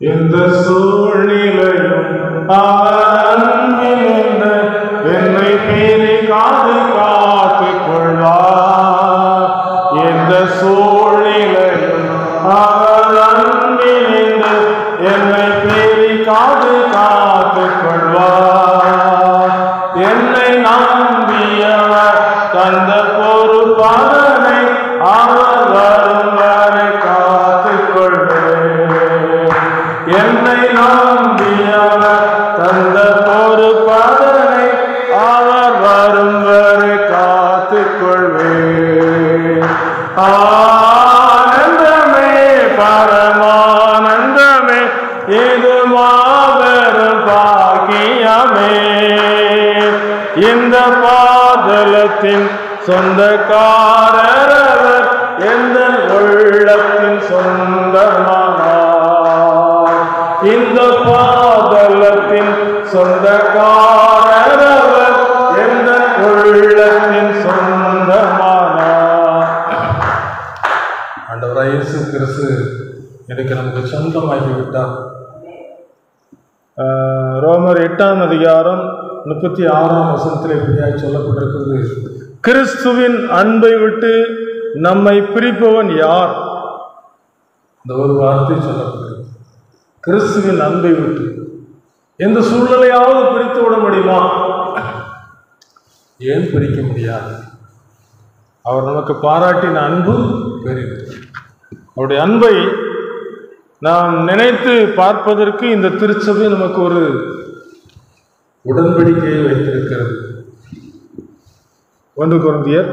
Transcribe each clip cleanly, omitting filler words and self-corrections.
இந்த சூழ்நிலையும் அன்பிலிருந்து என்னை பேரி காத்து கொள்வார். இந்த சூழ்நிலையும் அன்பிலிருந்து என்னை பேரி காத்து கொள்வார். என்னை நம்பியவர் தந்த பொறுப்பதனை அவர் வரும் வரை காத்துக் கொள்வேன். என்னை நம்பியவர் தந்த பொறுப்பதனை அவர் வரும் வரை காத்துக் கொள்வேன். ஆனந்தமே பரமானந்தமே இது மாபெரும் பாக்கியமே. இந்த பாதலத்தின் சொந்தக்காரர் எந்த உள்ளத்தின் சொந்தமானார். இந்த பாதலத்தின் சொந்தக்காரர் எந்த உள்ளத்தின் சொந்தமானார். ஆண்டவராகிய இயேசு கிறிஸ்து எனக்கு நமக்கு சொந்தமாகிவிட்டார். ரோமர் 8ஆம் அதிகாரம் 36ஆம் வசனத்தில் இப்படியாக சொல்லப்பட்டிருக்கிறது, கிறிஸ்துவின் அன்பை விட்டு நம்மை பிரிப்பவன் யார்? இந்த ஒரு வார்த்தை சொல்லப்பட்டிருக்கு. கிறிஸ்துவின் அன்பை விட்டு எந்த சூழ்நிலையாவது பிரித்து விட முடியுமா? ஏன் பிரிக்க முடியாது? அவர் நமக்கு பாராட்டின அன்பு பெரிது. அவருடைய அன்பை நாம் நினைத்து பார்ப்பதற்கு இந்த திருச்சபை நமக்கு ஒரு உடன்படிக்கையை வைத்திருக்கிறது. 1 கொரிந்தியர்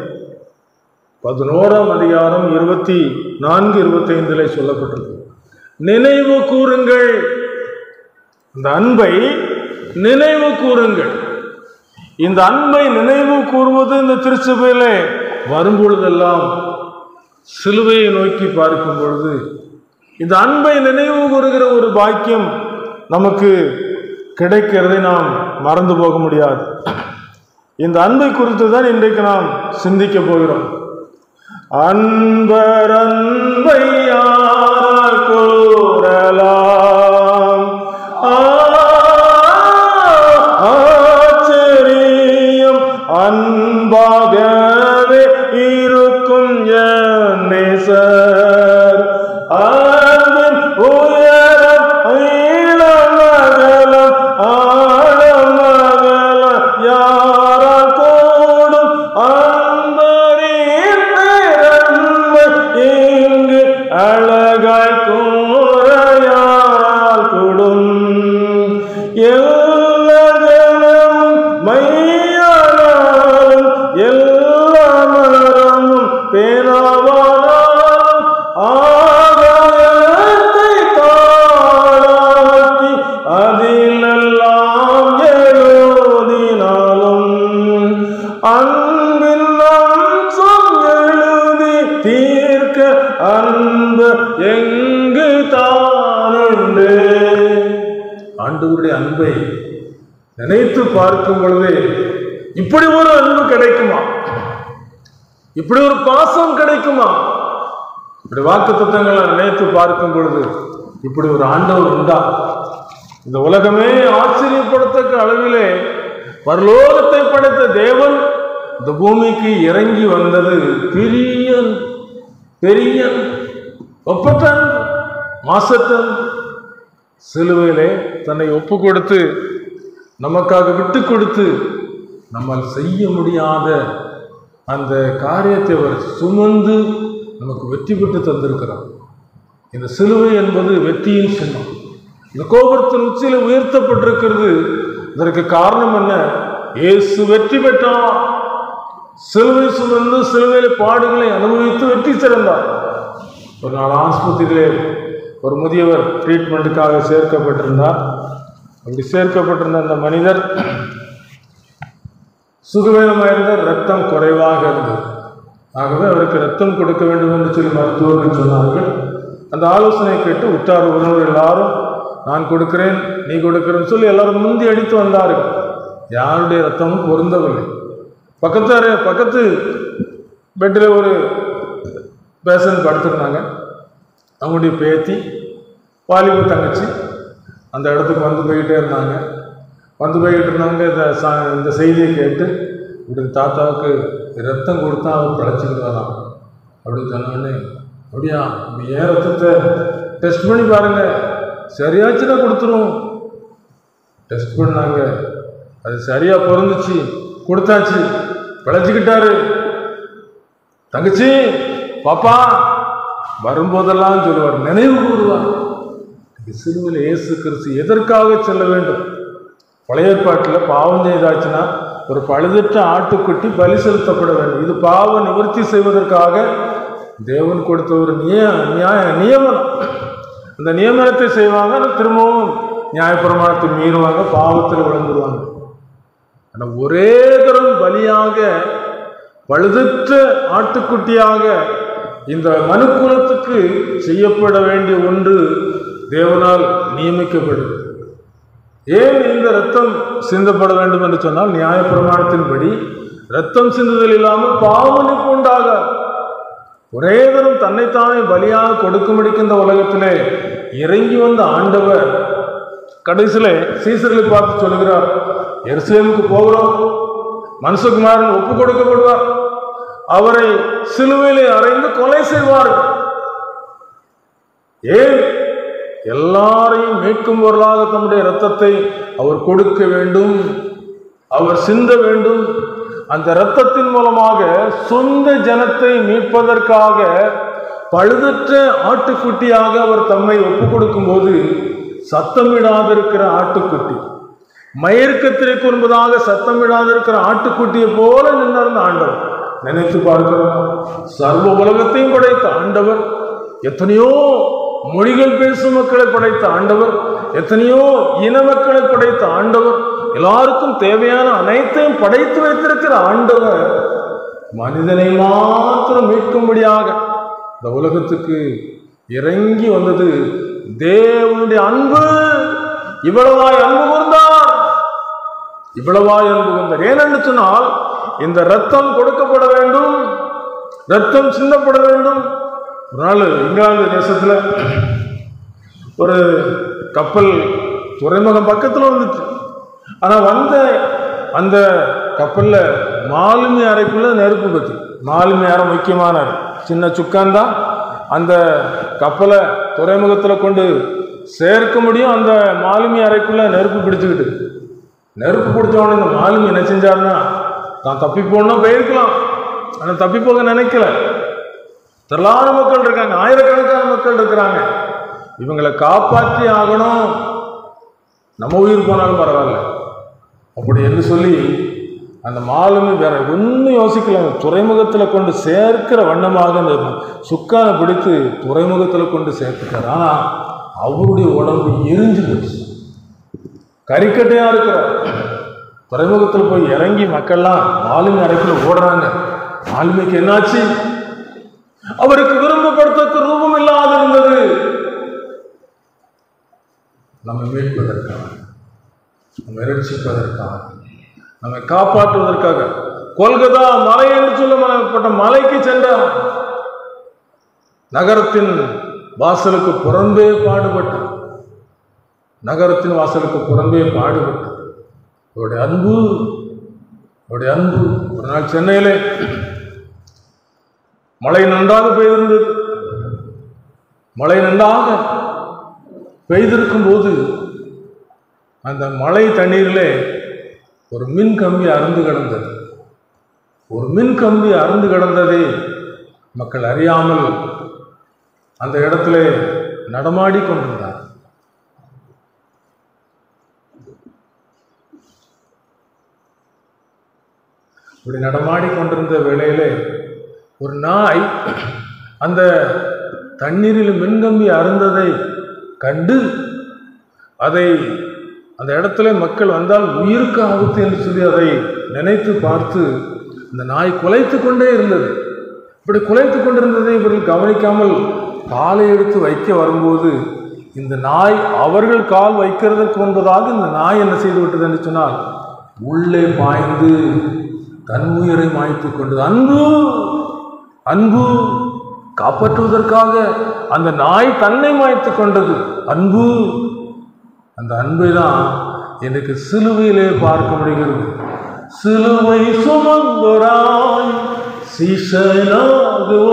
11ஆம் அதிகாரம் 24-25 சொல்லப்பட்டிருக்கு. நினைவு கூறுங்கள், இந்த அன்பை நினைவு கூறுங்கள். இந்த அன்பை நினைவு கூறுவது இந்த திருச்சபையிலே வரும்பொழுதெல்லாம், சிலுவையை நோக்கி பார்க்கும் பொழுது இந்த அன்பை நினைவு கூறுகிற ஒரு பாக்கியம் நமக்கு கிடைக்கிறதை நாம் மறந்து போக முடியாது. இந்த அன்பை குறித்து தான் இன்றைக்கு நாம் சிந்திக்க போகிறோம். அன்பர் அன்பை யாரால் கூறலாம், ஆச்சரியம் அன்பாகவே இருக்கும் என் நேசர். அன்பின் உயரம் ஈழமகலம் ஆழமகலம் யாரால் கூடும், அன்பரின் பேரன்பை இங்கு அழகாய் கூற யாரால் கூடும். எல்லா ஜனமும் மையானாலும் எல்லா மரமும் பேனாவானாலும் ஆகாயத்தை தாளாக்கி அதிலெல்லாம் எழுதினாலும் அன்பின் அம்சம் எழுதி தீர்க்க அன்பு எங்கு தானுண்டு. ஆண்டவருடைய அன்பை நினைத்து பார்க்கும் பொழுது இப்படி ஒரு அன்பு கிடைக்குமா? இப்படி ஒரு பாசம் கிடைக்குமா? இப்படி வாக்குத்தத்தங்களை நினைத்து பார்க்கும் பொழுது இப்படி ஒரு ஆண்டவர் உண்டா? இந்த உலகமே ஆச்சரியப்படத்தக்க அளவிலே பரலோகத்தை படைத்த தேவன் இந்த பூமிக்கு இறங்கி வந்தது பெரிய பெரிய ஒப்பற்ற மாசத்தன். சிலுவையிலே தன்னை ஒப்பு கொடுத்து நமக்காக விட்டு கொடுத்து நம்மால் செய்ய முடியாத அந்த காரியத்தை அவர் சுமந்து நமக்கு வெற்றி பெற்று தந்திருக்கிறார். இந்த சிலுவை என்பது வெற்றியின் சின்னம். இந்த கோபுரத்தின் உச்சியில் உயர்த்தப்பட்டிருக்கிறது. இதற்கு காரணம் என்ன? இயேசு வெற்றி பெற்றார். சிலுவை சுமந்து சிலுவையில் பாடுகளை அனுபவித்து வெற்றி சிறந்தார். ஒரு நாள் ஆஸ்பத்திரியிலே ஒரு முதியவர் ட்ரீட்மெண்ட்டுக்காக சேர்க்கப்பட்டிருந்தார். அப்படி சேர்க்கப்பட்டிருந்த அந்த மனிதர் சுகவீனமாயிருந்த ரத்தம் குறைவாக இருந்தது. ஆகவே அவருக்கு ரத்தம் கொடுக்க வேண்டும் என்று சொல்லி மருத்துவர்கள் சொன்னார்கள். அந்த ஆலோசனை கேட்டு உற்றார் உறவினர் எல்லாரும் நான் கொடுக்கிறேன், நீ கொடுக்கிறேன்னு சொல்லி எல்லாரும் முந்தி அடித்து வந்தார்கள். யாருடைய ரத்தமும் பொருந்தவில்லை. பக்கத்து பெட்டில் ஒரு பேஷண்ட் படுத்திருந்தாங்க. அவங்களுடைய பேத்தி வாலிப தங்கச்சி அந்த இடத்துக்கு வந்து போய்கிட்டே இருந்தாங்க. இந்த செய்தியை கேட்டு இப்படி தாத்தாவுக்கு ரத்தம் கொடுத்தா அவர் பிழைச்சிக்கிட்டு அப்படின்னு சொன்னோடனே, அப்படியா ஏன் ரத்தத்தை டெஸ்ட் பண்ணி பாருங்க, சரியாச்சுன்னா கொடுத்துருவோம். டெஸ்ட் பண்ணாங்க, அது சரியா பொருந்துச்சு, கொடுத்தாச்சு, பிழைச்சிக்கிட்டாரு. தங்கச்சி பாப்பா வரும்போதெல்லாம் சொல்லுவார், நினைவு கூறுவார், சிலுவையில் இயேசு கிறிஸ்து எதற்காக செல்ல வேண்டும். பழைய ஏற்பாட்டில் பாவம் செய்தாச்சுன்னா ஒரு பழுதற்ற ஆட்டுக்குட்டி பலி செலுத்தப்பட வேண்டும். இது பாவ நிவர்த்தி செய்வதற்காக தேவன் கொடுத்த ஒரு நியமனம். அந்த நியமனத்தை செய்வாங்க, திரும்பவும் நியாயப்பிரமாணத்தை மீறுவாங்க, பாவத்தில் விழுந்துருவாங்க. ஆனால் ஒரே தரம் பலியாக பழுதற்ற ஆட்டுக்குட்டியாக இந்த மனுக்குலத்துக்கு செய்யப்பட வேண்டிய ஒன்று தேவனால் நியமிக்கப்படுது. ஏன் இந்த ரத்தம் சிந்தப்பட வேண்டும் என்று சொன்னால், நியாயப்பிரமாணத்தின்படி ரத்தம் சிந்துதல் இல்லாமல் பாவமன்னிப்பு உண்டாக ஒரே தரம் தன்னைத்தானே பலியாக கொடுக்கும்படிக்கு இந்த உலகத்திலே இறங்கி வந்த ஆண்டவர் கடைசியில சீசர்களை பார்த்து சொல்லுகிறார், எருசலேமுக்கு போகிறோம், மனுஷகுமாரன் ஒப்பு கொடுக்கப்படுவார், அவரை சிலுவையிலே அறைந்து கொலை செய்வார்கள். ஏன்? எல்லாரையும் மீட்கும் பொருளாக தம்முடைய இரத்தத்தை அவர் கொடுக்க வேண்டும், அவர் சிந்த வேண்டும். அந்த இரத்தத்தின் மூலமாக சொந்த ஜனத்தை மீட்பதற்காக பழுதற்ற ஆட்டுக்குட்டியாக அவர் தம்மை ஒப்பு கொடுக்கும் போது, சத்தமிடாதிருக்கிற ஆட்டுக்குட்டி, மயிர்க்கத்திரை என்பதாக சத்தமிடாதிருக்கிற ஆட்டுக்குட்டியை போல நின்றிருந்த ஆண்டவர். நினைத்து பார்க்கிறோம், சர்வ உலகத்தையும் படைத்த ஆண்டவர், எத்தனையோ மொழிகள் பேசும் மக்களை படைத்த ஆண்டவர், எத்தனையோ இன மக்களை படைத்த ஆண்டவர், எல்லாருக்கும் தேவையான அனைத்தையும் படைத்து வைத்திருக்கிற ஆண்டவர் மனிதனை மாத்திரம் மீட்கும்படியாக இந்த உலகத்துக்கு இறங்கி வந்தது. தேவனுடைய அன்பு, இவ்வளவாய் அன்பு கூர்ந்தார், இவ்வளவாய் அன்பு கூர்ந்தார். ஏனென்று சொன்னால், இந்த ரத்தம் கொடுக்கப்பட வேண்டும், ரத்தம் சிந்தப்பட வேண்டும். ஒரு நாள் இங்கிலாந்து தேசத்துல ஒரு கப்பல் துறைமுகம் பக்கத்துல வந்துச்சு. ஆனா அந்த கப்பல்ல மாலுமி அறைக்குள்ள நெருப்பு பத்தி, மாலுமி அறை முக்கியமான சின்ன சுக்கான்தான் அந்த கப்பலை துறைமுகத்துல கொண்டு சேர்க்க முடியும். அந்த மாலுமி அறைக்குள்ள நெருப்பு பிடிச்சுக்கிட்டு, நெருப்பு பிடிச்சவன இந்த மாலுமி என்ன செஞ்சாருன்னா, தான் தப்பி போனா போயிருக்கலாம், ஆனா தப்பி போக நினைக்கல. திரளான மக்கள் இருக்காங்க, ஆயிரக்கணக்கான மக்கள் இருக்கிறாங்க, இவங்களை காப்பாற்றி ஆகணும், நம்ம உயிர் போனாலும் பரவாயில்ல அப்படி என்று சொல்லி அந்த மாலுமி வேற ஒன்றும் யோசிக்கல, துறைமுகத்தில் கொண்டு சேர்க்கிற வண்ணமாக அந்த சுக்கானை பிடித்து துறைமுகத்தில் கொண்டு சேர்த்துட்டார். ஆனால் அவருடைய உடம்பு எரிஞ்சு போச்சு, கறிக்கட்டையா இருக்கிறார். துறைமுகத்தில் போய் இறங்கி மக்கள்லாம் மாலுமி அறைக்குள்ள ஓடுறாங்க. மாலுமிக்கு என்னாச்சு? அவருக்கு விரும்பப்படுத்த ரூபம் இல்லாத இருந்தது. நம்மை மீட்பதற்காக, நம்மை ரட்சிப்பதற்காக, நம்மை காப்பாற்றுவதற்காக கொல்கத்தா மலை என்று சொல்லப்பட்ட மலைக்கு சென்றார். நகரத்தின் வாசலுக்கு புறம்பே பாடுபட்டார், நகரத்தின் வாசலுக்கு புறம்பே பாடுபட்டார். அவருடைய அன்பு, அவருடைய அன்பு. ஒரு நாள் சென்னையிலே மழை நன்றாக பெய்திருந்தது. மழை நன்றாக பெய்திருக்கும் போது அந்த மழை தண்ணீரிலே ஒரு மின் கம்பி அறுந்து கிடந்தது. ஒரு மின் கம்பி அறுந்து கிடந்ததை மக்கள் அறியாமல் அந்த இடத்துல நடமாடி கொண்டிருந்தார். இப்படி நடமாடி கொண்டிருந்த வேளையிலே ஒரு நாய் அந்த தண்ணீரில் மின்கம்பி அருந்ததை கண்டு, அதை அந்த இடத்துல மக்கள் வந்தால் உயிருக்கு ஆபத்து என்று சொல்லி அதை நினைத்து பார்த்து அந்த நாய் குலைத்து கொண்டே இருந்தது. இப்படி குலைத்து கொண்டிருந்ததை இவர்கள் கவனிக்காமல் காலை எடுத்து வைக்க வரும்போது, இந்த நாய் அவர்கள் கால் வைக்கிறதற்கு முன்பதாக இந்த நாய் என்ன செய்து விட்டது என்று சொன்னால், உள்ளே பாய்ந்து தன் உயிரை மாய்த்து கொண்டது. அன்பு, அன்பு, காப்பாற்றுவதற்காக அந்த நாய் தன்னை மாய்த்து கொண்டது அன்பு. அந்த அன்பை தான் எனக்கு சிலுவையிலே பார்க்க முடிகிறது. சிலுவை சுமந்தோராய் சீசனாகுவோம்,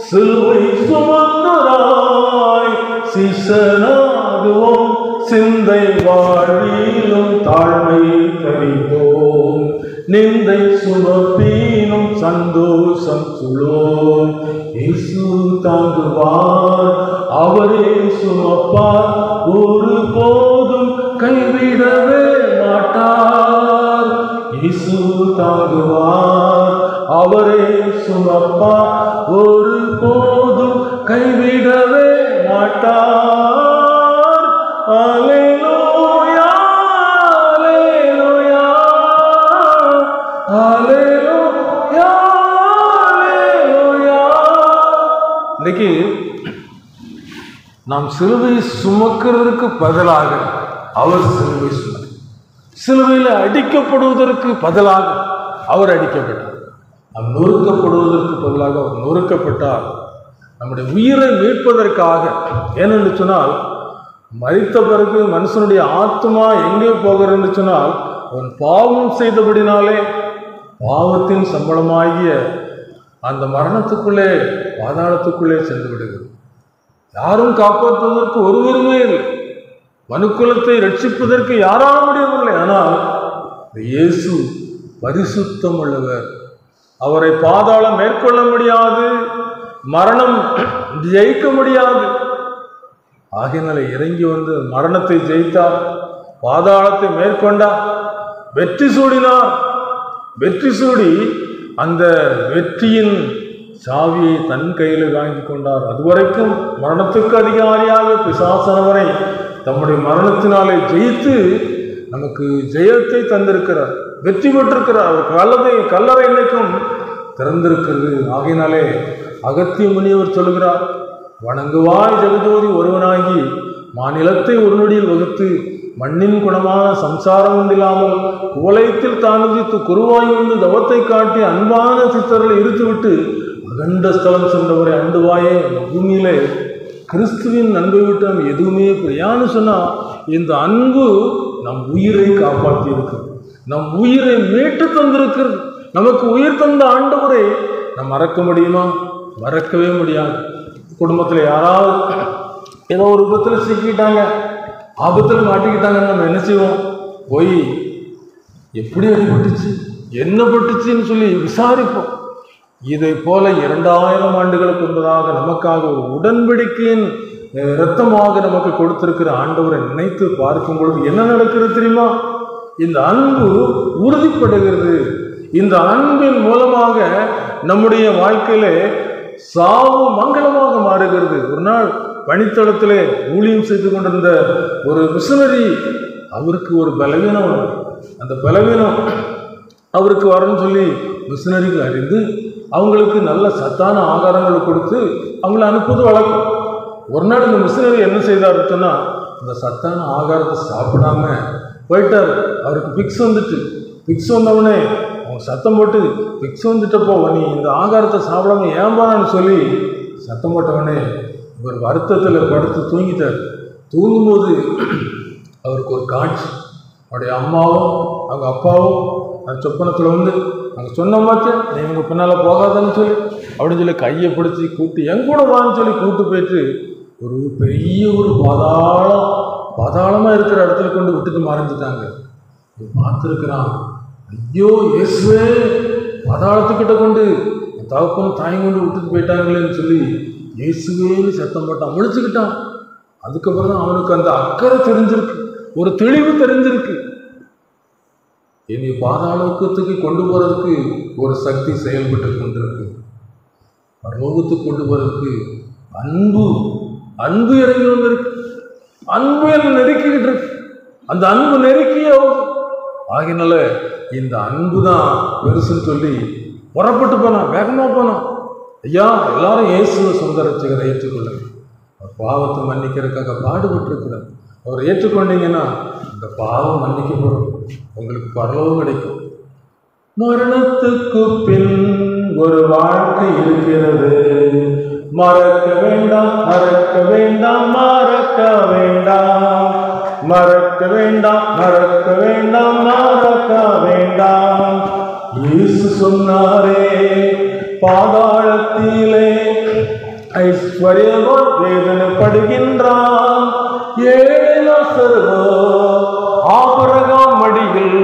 சிலுவை சுமந்தோராய் சீசனாகுவோம், சிந்தை வாழ்விலும் தாழ்மை தரிப்போம், நிந்தை சுமப்பீனும் சந்தோஷம் சுழோம். இயேசு தாங்குவார், அவரே சுமப்பார், ஒரு போதும் கைவிடவே மாட்டார். இயேசு தாங்குவார், அவரே சுமப்பார், ஒரு போதும் கைவிடவே மாட்டார். அல்லேலூயா, அல்லேலூயா, அல்லேலூயா, அல்லேலூயா. இன்னைக்கு நாம் சிலுவையை சுமக்கிறதுக்கு பதிலாக அவர் சிலுவை சுமந்தார். சிலுவையில் அடிக்கப்படுவதற்கு பதிலாக அவர் அடிக்கப்பட்டார். நாம் நொறுக்கப்படுவதற்கு பதிலாக அவர் நொறுக்கப்பட்டார். நம்முடைய உயிரை மீட்பதற்காக. ஏனென்று சொன்னால், மரித்த பிறகு மனுஷனுடைய ஆத்மா எங்கே போகிறன்னு சொன்னால், அவன் பாவம் செய்தபடினாலே பாவத்தின் சம்பளமாகிய அந்த மரணத்துக்குள்ளே, பாதாளத்துக்குள்ளே சென்று விடுகிறது. யாரும் காப்பாற்றுவதற்கு ஒருவருமே இல்லை. மனுக்குலத்தை ரட்சிப்பதற்கு யாராலும் முடியவில்லை. ஆனால் இயேசு பரிசுத்தம் உள்ளவர். அவரை பாதாளம் மேற்கொள்ள முடியாது, மரணம் ஜெயிக்க முடியாது. ஆகையினால இறங்கி வந்து மரணத்தை ஜெயித்தார், பாதாளத்தை மேற்கொண்டார், வெற்றி சூடினார். வெற்றி சூடி அந்த வெற்றியின் சாவியை தன் கையில் வாங்கி கொண்டார். அதுவரைக்கும் மரணத்துக்கு அதிகாரியாக பிசாசனவரை தம்முடைய மரணத்தினாலே ஜெயித்து நமக்கு ஜெயத்தை தந்திருக்கிறார், வெற்றி பெற்றிருக்கிறார். கல்லறை இன்னைக்கும் திறந்திருக்கிறது. ஆகையினாலே அகத்திய முனிவர் சொல்லுகிறார், வணங்குவாய் ஜெகஜோதி ஒருவனாகி மாநிலத்தை ஒரு நொடியில் வகுத்து மண்ணின் குணமான சம்சாரம் ஒன்றில்லாமல் குவலயத்தில் தானுதித்து குருவாய் வந்து தவத்தை காட்டி அன்பான சித்தர்களை இருத்துவிட்டு அகண்ட ஸ்தலம் சென்றவரை அண்டுவாயே. பூமியிலே கிறிஸ்துவின் அன்பை விட்டு நம்ம எதுவுமே பிரியான்னு சொன்னால், இந்த அன்பு நம் உயிரை காப்பாற்றி இருக்கிறது, நம் உயிரை மீட்டு தந்திருக்கிறது. நமக்கு உயிர் தந்த ஆண்டவரை நம்ம மறக்க முடியுமா? மறக்கவே முடியாது. குடும்பத்தில் யாராவது ஏதோ ஒரு விபத்தில் சிக்கிட்டாங்க, ஆபத்தில் மாட்டிக்கிட்டாங்கன்னு நம்ம என்ன செய்வோம்? போய் எப்படி அடிபட்டுச்சு, என்ன பட்டுச்சுன்னு சொல்லி விசாரிப்போம். இதை போல 2000 ஆண்டுகளுக்கு முன்பதாக நமக்காக ஒரு உடன்படிக்கையின் இரத்தமாக நமக்கு கொடுத்திருக்கிற ஆண்டவரை நினைத்து பார்க்கும் பொழுது என்ன நடக்கிறது தெரியுமா? இந்த அன்பு உறுதிப்படுகிறது. இந்த அன்பின் மூலமாக நம்முடைய வாழ்க்கையிலே சாவு மங்களமாக மாறுகிறது. ஒரு நாள் பணித்தளத்திலே ஊழியம் செய்து கொண்டிருந்த ஒரு மிஷனரி, அவருக்கு ஒரு பலவீனம், அந்த பலவீனம் அவருக்கு வரணும்னு சொல்லி மிஷனரிகள் அறிந்து அவங்களுக்கு நல்ல சத்தான ஆகாரங்களை கொடுத்து அவங்கள அனுப்புவது வழக்கம். ஒரு நாள் இந்த மிஷனரி என்ன செய்தாருன்னு சொன்னால், அந்த சத்தான ஆகாரத்தை சாப்பிடாம போயிட்டார். அவருக்கு பிக்ஸ் வந்துட்டு, பிக்ஸ் வந்தவொடனே அவங்க சத்தம் போட்டு, பிக்ஸ் வந்துட்டப்போ நீ இந்த ஆகாரத்தை சாப்பிடாம ஏம்பான்னு சொல்லி சத்தம் போட்டவொடனே இவர் வருத்தத்தில் படுத்து தூங்கிட்டார். தூங்கும்போது அவருக்கு ஒரு காட்சி, அவருடைய அம்மாவும் அவங்க அப்பாவும் அந்த சொப்பனத்தில் வந்து அங்கே சொன்ன மாச்சு, நீ இவங்க பின்னால் போகாதன்னு சொல்லி அப்படின்னு சொல்லி கையை பிடிச்சி கூட்டி என் கூட வான்னு சொல்லி கூட்டு போயிட்டு ஒரு பெரிய ஒரு பாதாளமாக இருக்கிற இடத்துல கொண்டு விட்டுட்டு மறைஞ்சிட்டாங்க. பார்த்துருக்கிறான், ஐயோ இயேசுவே, பாதாளத்துக்கிட்ட கொண்டு தகப்பனும் தாயும் கொண்டு விட்டுட்டு போயிட்டாங்களேன்னு சொல்லி இயேசுவேன்னு சத்தம் போட்டான், முழிச்சுக்கிட்டான். அதுக்கப்புறம் தான் அவனுக்கு அந்த அக்கறை தெரிஞ்சிருக்கு, ஒரு தெளிவு தெரிஞ்சிருக்கு. என்னை பாதாளத்துக்கு கொண்டு போகிறதுக்கு ஒரு சக்தி செயல்பட்டு கொண்டிருக்கு, பரலோகத்துக்கு கொண்டு போகிறதுக்கு அன்பு இறங்கி வந்திருக்கு. அன்பு என்ன நெருக்கிக்கிட்டு இருக்கு, அந்த அன்பு நெருக்கியே ஆகினால இந்த அன்பு தான் பெருசுன்னு சொல்லி புறப்பட்டு போனான், வேகமாக போனான். ஐயா, எல்லாரும் இயேசுவை சொந்த ரட்சகரை ஏற்றுக்கொள்ளுங்க, பாவத்தை மன்னிக்கிறதுக்காக பாடுபட்டு இருக்கிறார். அவரை ஏற்றுக்கொண்டீங்கன்னா இந்த பாவம் மன்னிக்கப்படும், உங்களுக்கு பரலோகம் கிடைக்கும். மரணத்துக்கு பின் ஒரு வாழ்க்கை இருக்கிறது. மறக்க வேண்டாம், மறக்க வேண்டாம், மறக்க வேண்டாம், மறக்க வேண்டாம், மறக்க வேண்டாம், மறக்க வேண்டாம். இயேசு சொன்னாரே, பாதாளத்திலே ஐஸ்வர்யவான் வேதனைப்படுகின்றான், ஏழை லாசருவோ ஆபிரகாம் மடியில்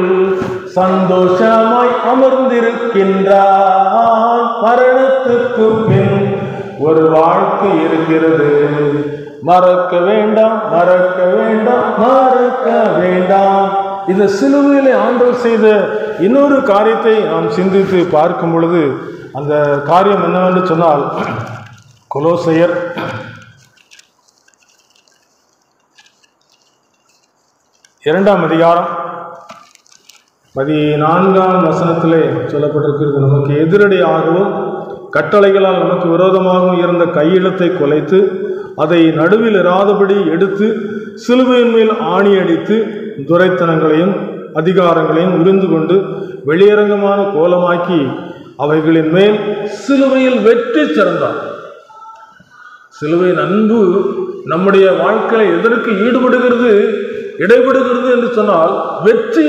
சந்தோஷமாய் அமர்ந்திருக்கின்றான். மரணத்துக்கு பின் ஒரு வாழ்க்கை இருக்கிறது. மறக்க வேண்டாம், மறக்க வேண்டாம், மறக்க வேண்டாம். இந்த சிலுவையிலே ஆண்டவர் செய்த இன்னொரு காரியத்தை நாம் சிந்தித்து பார்க்கும் பொழுது அந்த காரியம் என்னவென்று சொன்னால், கொலோசையர் 2ஆம் அதிகாரம் 14ஆம் வசனத்திலே சொல்லப்பட்டிருக்கிறது. நமக்கு எதிரடியாகவும் கட்டளைகளால் நமக்கு விரோதமாகவும் இருந்த கையெழுத்தை குலைத்து அதை நடுவில் இராதபடி எடுத்து சிலுவையின் மேல் ஆணி அடித்து துரைத்தனங்களையும் அதிகாரங்களையும் உரிந்து கொண்டு வெளியரங்கமான கோலமாக்கி அவைகளின் மேல் சிலுவையில் வெற்றி சிறந்தார். சிலுவையின் அன்பு நம்முடைய வாழ்க்கையை எதற்கு ஈடுபடுகிறது, இடைபடுகிறது என்று சொன்னால் வெற்றி,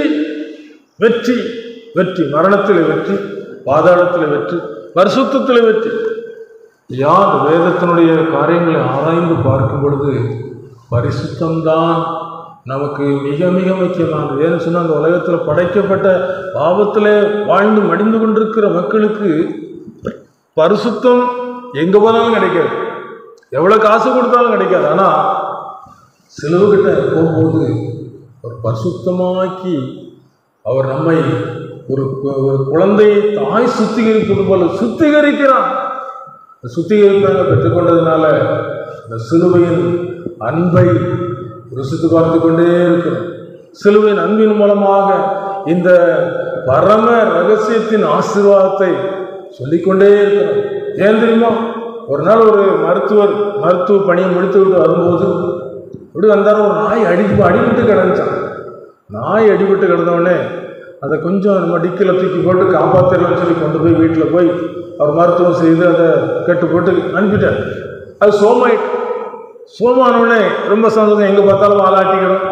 வெற்றி, வெற்றி. மரணத்தில் வெற்றி, பாதாளத்தில் வெற்றி, பரிசுத்தத்தில் வெற்றி. யார் வேதத்தினுடைய காரியங்களை ஆராய்ந்து பார்க்கும் பொழுது பரிசுத்தம்தான் நமக்கு மிக மிக முக்கியமானது. ஏன்னு சொன்னால், அந்த உலகத்தில் படைக்கப்பட்ட பாவத்தில் வாழ்ந்து மடிந்து கொண்டிருக்கிற மக்களுக்கு பரிசுத்தம் எங்கே போனாலும் கிடைக்காது, எவ்வளோ காசு கொடுத்தாலும் கிடைக்காது. ஆனால் சிலுவைகிட்ட போகும்போது ஒரு பரிசுத்தமாக்கி அவர் நம்மை ஒரு குழந்தையை தாய் சுத்திகரிப்பது போல சுத்திகரிக்கிறான். சுத்திகரிப்பாங்க பெற்றுக்கொண்டதுனால இந்த சிலுவையின் அன்பை ருசித்து பார்த்து கொண்டே இருக்கிறோம். சிலுவையின் அன்பின் மூலமாக இந்த பரம ரகசியத்தின் ஆசீர்வாதத்தை சொல்லிக்கொண்டே இருக்கிறோம். ஏன் தெரியுமா, ஒரு நாள் ஒரு மருத்துவ பணியை முடித்து விட்டு வரும்போது இப்படி வந்தார். ஒரு நாய் அடிபட்டு கிடந்துச்சான். நாய் அடிபட்டு கிடந்தவுடனே அதை கொஞ்சம் நம்ம டிக்கில் தூக்கி போட்டு காப்பாற்றிடலாம்னு சொல்லி கொண்டு போய் வீட்டில் போய் அவர் மருத்துவம் செய்து அதை கட்டு போட்டு அனுப்பிட்டார். அது சோமானவுடனே ரொம்ப சந்தோஷம், எங்கே பார்த்தாலும் வாலாட்டிக்கிடும்,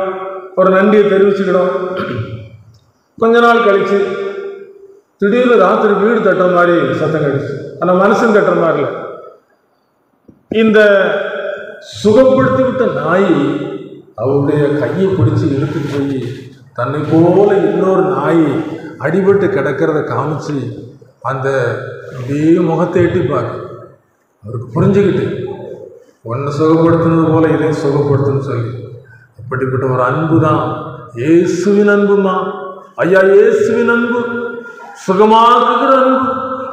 ஒரு நன்றியை தெரிவிச்சுக்கிடும். கொஞ்ச நாள் கழிச்சு திடீர்னு ராத்திரி வீடு தட்டுற மாதிரி சத்தம் கழிச்சு, ஆனால் மனுஷன் தட்டுற மாதிரி இல்லை. இந்த சுகப்படுத்தி விட்ட நாய் அவருடைய கையை பிடிச்சி இழுத்துட்டு போய் தன்னை போல இன்னொரு நாய் அடிபட்டு கிடக்கிறத காமிச்சு அந்த அப்படியே முகத்தை எட்டி பார்க்க அவருக்கு புரிஞ்சுக்கிட்டு, ஒன்றை சுகப்படுத்தினது போல இதையும் சுகப்படுத்துன்னு சொல்லி, அப்படிப்பட்ட ஒரு அன்பு தான் இயேசுவின் அன்புமா. ஐயா, இயேசுவின் அன்பு சுகமாக்குகிற அன்பு,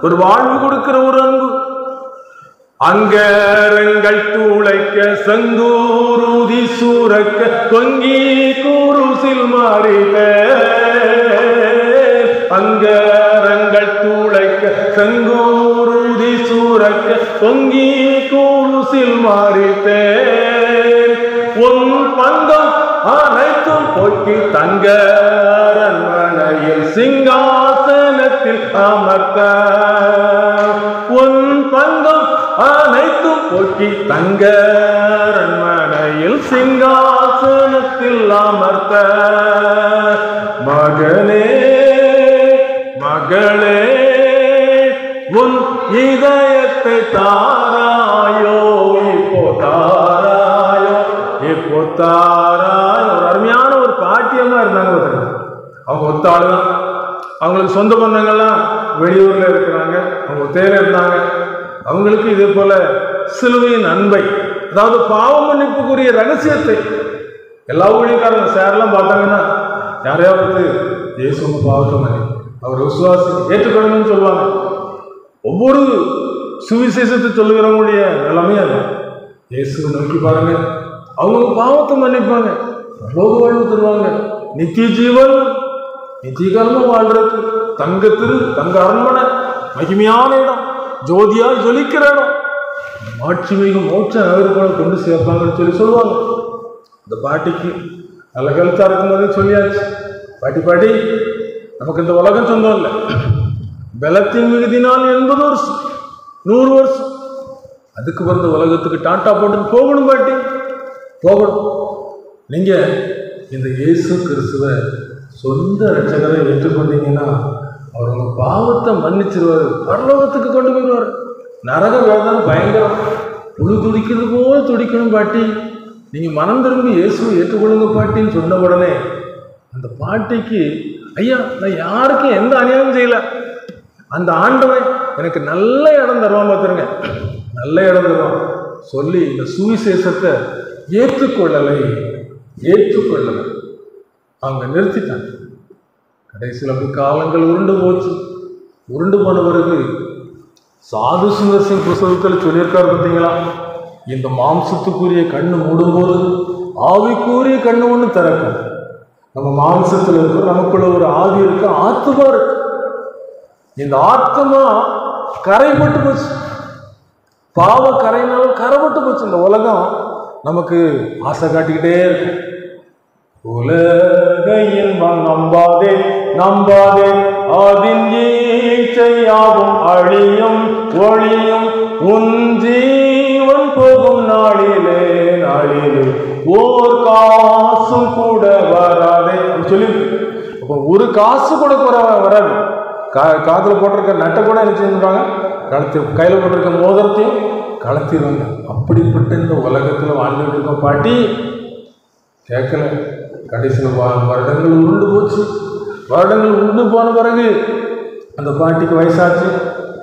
ஒரு வாழ்வு கொடுக்கிற ஒரு அன்பு. அங்கரங்கள் தூளைக்க சங்கூருதி சூரக்க தொங்கி கூருசில் மாறிட, அங்கரங்கள் தூளைக்க சங்கூருதி சூரக்க தொங்கி கூருசில் மாறிட்டேன். உன் பங்கம் அனைத்தும் போக்கி தங்க அரண்மனையில் சிங்காசனத்தில் அமர்த்த, உன் பங்கம் அனைத்தும் போக்கி தங்க அரண்மனையில் சிங்காசனத்தில் அமர்த்த. மகனே மகளே, உன் இதயத்தை தாராயோ, இப்போ தாராயோ, இப்போ தாராயோ. ஒரு அருமையான ஒரு பாட்டியமா இருந்தாங்க. அவங்க ஒத்த ஆளுதான். அவங்களுக்கு சொந்த பந்தங்கள்லாம் வெளியூர்ல இருக்கிறாங்க, அவங்க ஒத்தையில இருந்தாங்க. அவங்களுக்கு இதே போல சிலுவையின் அன்பை, அதாவது பாவம் மன்னிப்புக்குரிய ரகசியத்தை எல்லா ஊழியக்காரங்க சேரெல்லாம் பார்த்தாங்கன்னா யாரையாவது இயேசு பாவத்தை மன்னி அவர் விசுவாசி ஏற்றுக்கொள்ளணும்னு சொல்லுவாங்க. ஒவ்வொரு சுவிசேஷத்தை சொல்லுகிறவங்களுடைய நிலைமை அது. இயேசுவை நோக்கி பாருங்க, அவங்க பாவத்தை மன்னிப்பாங்க, லோக வாழ்வு தருவாங்க, நித்திய ஜீவன், நித்திய காலமா வாழ்றது, தங்க அரண்மனை, மகிமையான இடம், ஜோதியா ஜொலிக்கிற இடம், மாட்சிமிகு மோட்ச நகருக்குள்ள கொண்டு சேர்ப்பாங்கன்னு சொல்லி சொல்லுவாங்க. இந்த பாட்டிக்கு நல்ல கழுத்தா இருக்கும்போதே சொல்லியாச்சு, பாட்டி நமக்கு இந்த உலகம் சொந்தம் இல்லை, பலத்தின் மிகுதினால் 80 வருஷம் 100 வருஷம். அதுக்கு பிறந்த உலகத்துக்கு டாட்டா போட்டு போகணும் பாட்டி, போகணும். நீங்க இந்த இயேசு கிறிஸ்துவை சொந்த ரட்சகரை ஏற்றுக்கொண்டீங்கன்னா அவர் உங்க பாவத்தை மன்னிச்சிருவாரு, பரலோகத்துக்கு கொண்டு போயிடுவார். நரக வேதனை பயங்கரம், புழு துடிக்கிறது போல துடிக்கணும் பாட்டி, நீங்க மனம் திரும்பி இயேசுவை ஏற்றுக்கொள்ளுங்க பாட்டின்னு சொன்ன உடனே அந்த பாட்டிக்கு, ஐயா நான் யாருக்கும் எந்த அநியாயம் செய்யல, அந்த ஆண்டவன் எனக்கு நல்ல இடம் தருவான் பார்த்துருங்க, நல்ல இடம் தருவான் சொல்லி இந்த சுவிசேஷத்தை ஏற்றுக்கொள்ளலை அவங்க நிறுத்திட்டாங்க. கடைசியில் அப்படி காலங்கள் உருண்டு போச்சு. உருண்டு போன பிறகு சாது சுந்தர் சிங் புஸ்தகத்தில் சொல்லியிருக்காரு பார்த்தீங்களா, இந்த மாம்சத்துக்குரிய கண்ணு மூடும்போது ஆவிக்குரிய கண்ணு ஒன்று திறக்கும். நம்ம மாம்சத்தில் இருக்கிற நமக்குள்ள ஒரு ஆவி இருக்கு, ஆத்மா இருக்கு. இந்த ஆத்மா கரைப்பட்டு போச்சு, பாவ கரைனாலும் கரைப்பட்டு போச்சு. இந்த உலகம் நமக்கு ஆசை காட்டிக்கிட்டே இருக்கு. உலகையின் நம்பாதே நம்பாதே அதின் ஈச்சையாவும் அழியும் ஒளியும் உன் ஜீவன் போகும் நாளிலே ஓர் காசும் கூட வராதே சொல்லி, அப்போ ஒரு காசு கூட வராது. காதில் போட்டிருக்க நட்டை கூட என்ன செஞ்சுருவாங்க, கையில் போட்டிருக்க மோதிரத்தையும் கலத்திடுவாங்க. அப்படிப்பட்ட இந்த உலகத்தில் வாழ்ந்துட்டு இருக்கோம் பாட்டி. கேட்கல. கடைசியில் வருடங்கள் உருண்டு போச்சு. வருடங்கள் உருண்டு போன பிறகு அந்த பாட்டிக்கு வயசாச்சு,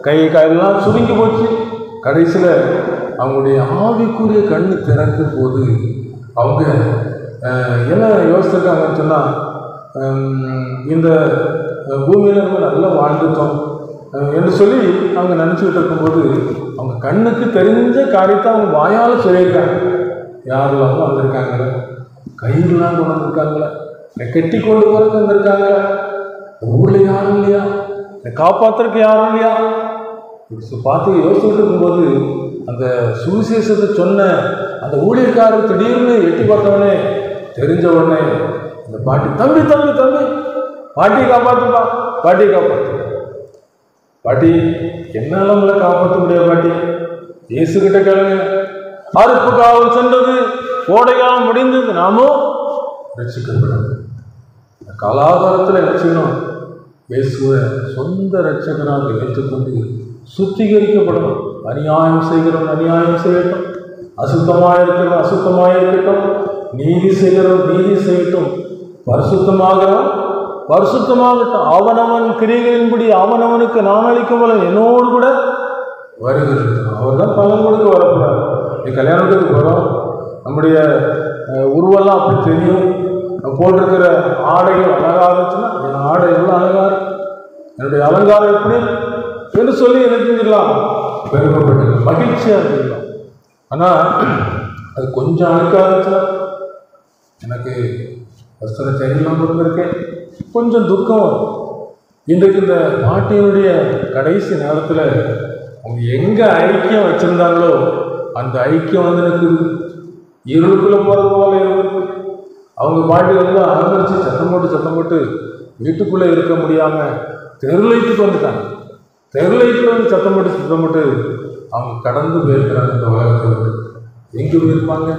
கையெல்லாம் சுருங்கி போச்சு. கடைசியில் அவங்களுடைய ஆவிக்குரிய கண்ணு திறக்கும் போது அவங்க என்ன யோசிச்சிருக்காங்கன்னு சொன்னால், இந்த பூமியில் நம்ம நல்லா வாழ்ந்துட்டோம் என்று சொல்லி அவங்க நினச்சிக்கிட்டு இருக்கும்போது அவங்க கண்ணுக்கு தெரிஞ்ச காரியத்தை அவங்க வாயால் சொல்லியிருக்காங்க. யாரெல்லாம் வந்திருக்காங்களே, கயிறுலாம் கொண்டு வந்திருக்காங்களே, கெட்டி கொண்டு போறதுக்கு வந்திருக்காங்களே, ஊரில் யாரும் இல்லையா, காப்பாற்றுறதுக்கு யாரும் இல்லையா, பார்த்து யோசிச்சுட்டு இருக்கும்போது அந்த சுவிசேஷத்தை சொன்ன அந்த ஊழியக்காரர் திடீர்னு எட்டி பார்த்தவனே தெரிஞ்ச உடனே அந்த பாட்டி, தம்பி தம்பி தம்பி பாட்டியை காப்பாற்றுப்பா, பாட்டியை காப்பாற்று. பாட்டி என்னால உங்களை காப்பாற்ற முடியாது பாட்டி, இயேசுகிட்ட கேளுங்க. அறுப்பு காலம் சென்றது, கோடைகாலம் முடிந்தது, நாமும் ரட்சிக்கப்படணும். காலாகாலத்தில் என்ன செய்யணும், இயேசுவை சொந்த ரட்சகராக ஏற்றுக்கொண்டு சுத்திகரிக்கப்படணும். அநியாயம் செய்கிறோம் அநியாயம் செய்யட்டும், அசுத்தமாக இருக்கிறோம் அசுத்தமாக இருக்கட்டும், நீதி செய்கிறோம் நீதி செய்யட்டும், பரிசுத்தமாகிறோம் பரிசுத்தமாகட்டும். அவனவன் கிரியைகளின்படி அவனவனுக்கு நான் அளிக்கும் போல என்னோடு கூட வருகிறது. அவர் தான் பலன் கொடுக்க வரக்கூடாது. நீ கல்யாணத்துக்கு போகிறோம், நம்முடைய உருவெல்லாம் அப்படி தெரியும், போட்டிருக்கிற ஆடைகள் அழகாக இருந்துச்சுன்னா என் ஆடை எவ்வளோ அழகாக இருக்கு, என்னுடைய அலங்காரம் எப்படி என்று சொல்லி என்ன செஞ்சிடலாம், பெருமைப்பட்டு மகிழ்ச்சியாக இருந்துடலாம். ஆனால் அது கொஞ்சம் அழுக்காக இருந்துச்சுன்னா, எனக்கு வஸ்திர சரியில்லாமல் இருக்கேன், கொஞ்சம் துக்கம். இன்றைக்கு இந்த பாட்டியினுடைய கடைசி நேரத்தில் அவங்க எங்கே ஐக்கியம் வச்சுருந்தாங்களோ அந்த ஐக்கியம் வந்து எனக்கு இருளுக்குள்ளே போகிறது போல இருக்கு. அவங்க பாட்டி வந்து அலங்கரித்து சத்தம் போட்டு வீட்டுக்குள்ளே இருக்க முடியாமல் தெருலைட்டுக்கு வந்துட்டாங்க. தெருலைட்டில் வந்து சத்தம் போட்டு அவங்க கடந்து போயிருக்கிறாங்க. இந்த உலகத்தை விட்டு எங்கே போயிருப்பாங்க?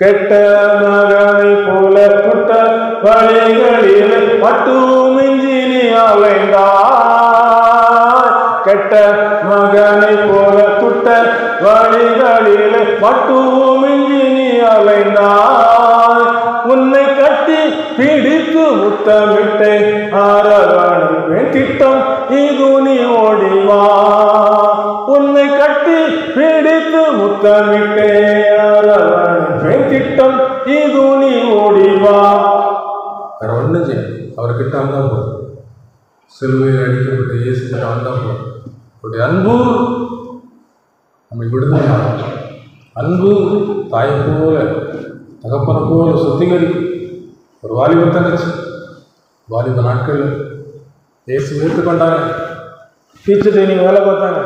கெட்ட மகனை போல குட்ட வழிகளில் மட்டும் மிஞ்சினி அலைந்தாய், கெட்ட மகனை போல குட்ட வழிகளில் மட்டும் மிஞ்சினி அலைந்தாய், உன்னை கட்டி பிடித்து முத்தமிட்டே அரவணைப்பேன் திட்டம் இது நீ ஓடிவா, உன்னை கட்டி பிடித்து முத்தமிட்டே அரவணைப்பேன் திட்டம் இது நீ ஓடிவா. வேற ஒன்றும் செய்யும், அவர்கிட்ட வந்தால் போதும், சிலுவையில் அடிக்கப்பட்ட இயேசுகிட்ட வந்தால் போதும். அவருடைய அன்பு நம்மை விடுதலை, அன்பு தாயை போல தகப்பனை போல சுத்திகரிக்கும். ஒரு வாலிப தங்கச்சி வாலிப நாட்களில் இயேசு ஏற்றுக்கொண்டாங்க. டீச்சர் ட்ரைனிங் வேலை பார்த்தாங்க.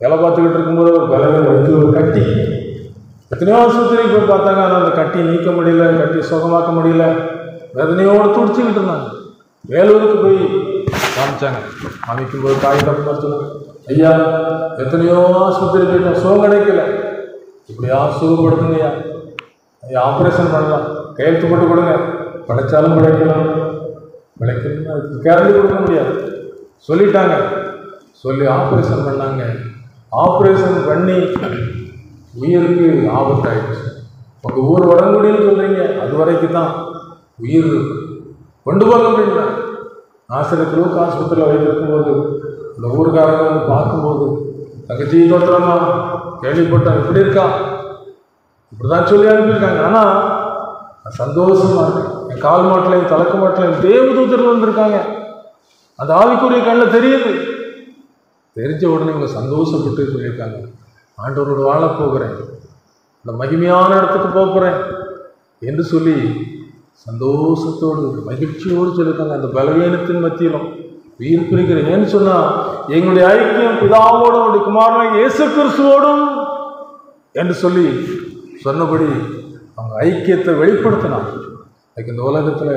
வேலை பார்த்துக்கிட்டு இருக்கும்போது ஒரு விலகை வைத்து ஒரு கட்டி, எத்தனையோ ஆஸ்பத்திரிக்கு போய் பார்த்தாங்க. ஆனால் அந்த கட்டி நீக்க முடியல, கட்டி சுகமாக்க முடியல, வேதனையோடு துடிச்சுக்கிட்டு இருந்தாங்க. வேலூருக்கு போய் காமிச்சாங்க. காமிக்கும்போது தாய் தப்பு சொன்னாங்க, ஐயா எத்தனையோ ஆஸ்பத்திரி போயிட்டோம், சுகம் கிடைக்கல, இப்படியா சுகப்படுத்துங்கய்யா, ஐயா ஆப்ரேஷன் பண்ணலாம், கையெழுத்து போட்டு கொடுங்க, கிடைச்சாலும் கிடைக்கலாம், கிடைக்கணும்னு அதுக்கு கேரண்டி கொடுக்க முடியாது சொல்லிட்டாங்க. சொல்லி ஆப்ரேஷன் பண்ணாங்க. ஆப்ரேஷன் பண்ணி உயிருக்கு ஆபத்தாயிடுச்சு. உங்கள் ஊர் வடங்குடின்னு சொல்கிறீங்க, அது வரைக்கும் தான் உயிர் கொண்டு போக முடியல. ஆசிரியர்களுக்கு ஆஸ்பத்திரியில் வைத்திருக்கும் போது இந்த ஊருக்காரங்க வந்து பார்க்கும்போது, தங்கச்சி தோற்றமா கேள்விப்பட்டேன், இப்படி இருக்கா, இப்படிதான் சொல்லி அனுப்பியிருக்காங்க. ஆனால் சந்தோஷமா இருக்கு. என் கால் மாட்டிலையும் தலக்க மாட்டிலையும் தேவதூதர்கள் வந்திருக்காங்க. அந்த ஆவிக்குரிய கண்ணில் தெரியுது. தெரிஞ்ச உடனே இவங்க சந்தோஷப்பட்டு சொல்லியிருக்காங்க, ஆண்டவரோடு வாழ போகிறேன், இந்த மகிமையான இடத்துக்கு போகிறேன் என்று சொல்லி சந்தோஷத்தோடு மகிழ்ச்சியோடு சொல்லியிருக்காங்க. அந்த பலவீனத்தின் மத்தியிலும் உயிர் பிரிக்கிறேன். ஏன்னு சொன்னால் எங்களுடைய ஐக்கியம் பிதாவோடும் அவருடைய குமாரனாகிய இயேசு கிறிஸ்துவோடும் என்று சொல்லி சொன்னபடி அவங்க ஐக்கியத்தை வெளிப்படுத்தினாங்க. அதுக்கு இந்த உலகத்தில்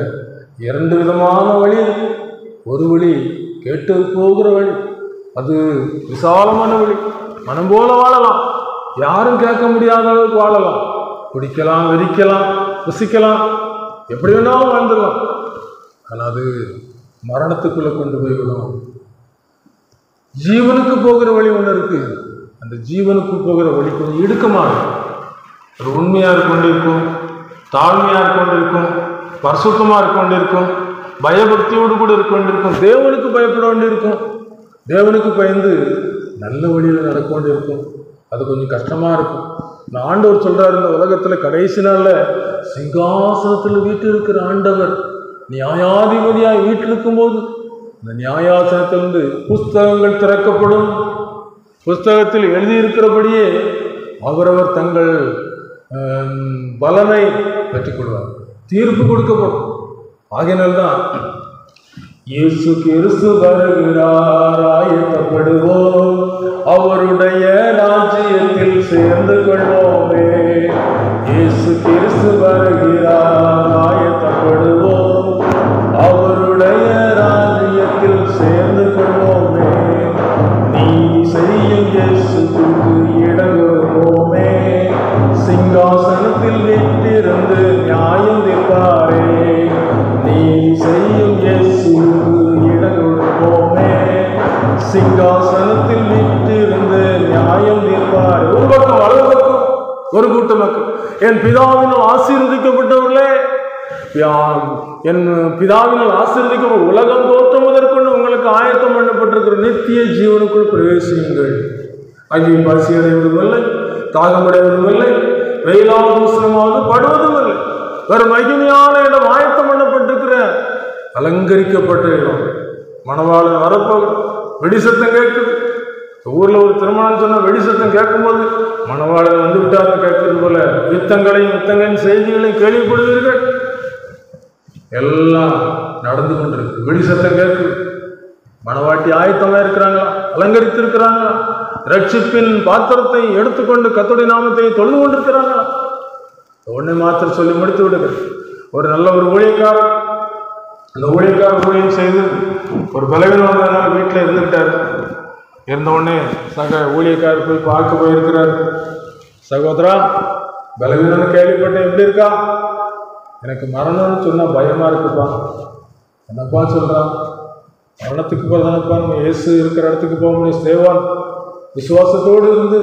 2 விதமான வழி. ஒரு வழி கேட்டு போகிற வழி, அது விசாலமான வழி, மனம் போல வாழலாம், யாரும் கேட்க முடியாத அளவுக்கு வாழலாம், குடிக்கலாம், வெறிக்கலாம், ருசிக்கலாம், எப்படி வேணாலும் வாழ்ந்துடலாம். ஆனால் அது மரணத்துக்குள்ளே கொண்டு போய்விடும். ஜீவனுக்கு போகிற வழி ஒன்று இருக்கு. அந்த ஜீவனுக்கு போகிற வழி கொஞ்சம் இடுக்கமாக, அது உண்மையாக கொண்டிருக்கும், தாழ்மையாக கொண்டிருக்கும், பரிசுத்தமாக கொண்டிருக்கும், பயபக்தியோடு கூட இருக்க வேண்டியிருக்கும், தேவனுக்கு பயப்பட வேண்டியிருக்கும், தேவனுக்கு பயந்து நல்ல வழியில் நடக்க வேண்டியிருக்கும். அது கொஞ்சம் கஷ்டமாக இருக்கும். நான் ஆண்டவர் சொல்கிறார், இந்த உலகத்தில் கடைசி நாளில் சிங்காசனத்தில் வீட்டில் இருக்கிற ஆண்டவர் நியாயாதிபதியாக வீட்டில் இருக்கும்போது இந்த நியாயாசனத்திலிருந்து புஸ்தகங்கள் திறக்கப்படும். புஸ்தகத்தில் எழுதியிருக்கிறபடியே அவரவர் தங்கள் பலனை பெற்றுக்கொள்வார், தீர்ப்பு கொடுக்கப்படும். ஆகையினால்தான் இயேசு கிறிஸ்து வருகிறார், ஆயத்தப்படுவோம், அவருடைய ராஜ்யத்தில் சேர்ந்து கொள்வோமே. இயேசு கிறிஸ்து வருகிறார், ஆயத்தப்படுவோம், அவருடைய ராஜ்யத்தில் சேர்ந்து கொள்வோமே. நீதி செய்யும் இயேசுக்கு இடங்குவோமே, சிங்காசனத்தில் வீட்டிருந்து நியாயம் தீர்ப்பாரே. நீதி செய்யும் இயேசுக்கு இடங்குவோமே, சிங்காசனத்தில் வீட்டிருந்து நியாயம் தீர்ப்பாரே. ஒரு பக்கம் வலது பக்கம் ஒரு கூட்ட மக்கள், என் பிதாவினால் ஆசீர்வதிக்கப்பட்டவர்களே, என் பிதாவினால் ஆசீர்வதிக்கப்பட்ட உலகம் தோற்றம் முதற்கொண்டு உங்களுக்கு ஆயத்தம் பண்ணப்பட்டிருக்கிற நித்திய ஜீவனுக்குள் பிரவேசியுங்கள். அங்கே பசி அடைவதும் இல்லை, தாகமடைவதும் இல்லை, வெயிலாவது உஷ்ணமாவது படுவதும் இல்லை. ஒரு மகிமையான இடம் ஆயத்தம் பண்ணப்பட்டிருக்கிற அலங்கரிக்கப்பட்ட இடம். மணவாளன் வரப்போக வெடிசத்தம் கேட்குது. ஊரில் ஒரு திருமணம் சொன்னால் வெடிசத்தம் கேட்கும்போது மணவாளன் வந்து விட்டார்னு கேட்கறது போல யுத்தங்களின் செய்திகளையும் கேள்விப்படுவீர்கள். எல்லாம் நடந்து கொண்டிருக்கு. வெடிசத்தம் கேட்குது. மணவாட்டி ஆயத்தமாக இருக்கிறாங்களா, அலங்கரித்து இருக்கிறாங்களா, ரட்சிப்பின் பாத்திரத்தை எடுத்துக்கொண்டு கர்த்தருடைய நாமத்தை தொழுது கொண்டிருக்கிறாங்களா? ஒன்றை மாத்திரம் சொல்லி முடித்து விடுங்கள். ஒரு நல்ல ஒரு ஊழியக்காரர், அந்த ஊழியக்காரர் ஊழியம் செய்து ஒரு பலவீனமான வீட்டில் இருந்துக்கிட்டார். இருந்த உடனே சக ஊழியக்காரர் போய் பார்க்க போயிருக்கிறார். சகோதரா, பலவீனம்னு கேள்விப்பட்டேன், எப்படி இருக்கா? எனக்கு மரணம்னு சொன்னால் பயமாக இருக்குப்பா. என்னப்பா சொல்கிறான்? மரணத்துக்கு போதானப்பா, நம்ம இயேசு இருக்கிற இடத்துக்கு போக முடியும். சேவான் விசுவாசத்தோடு இருந்து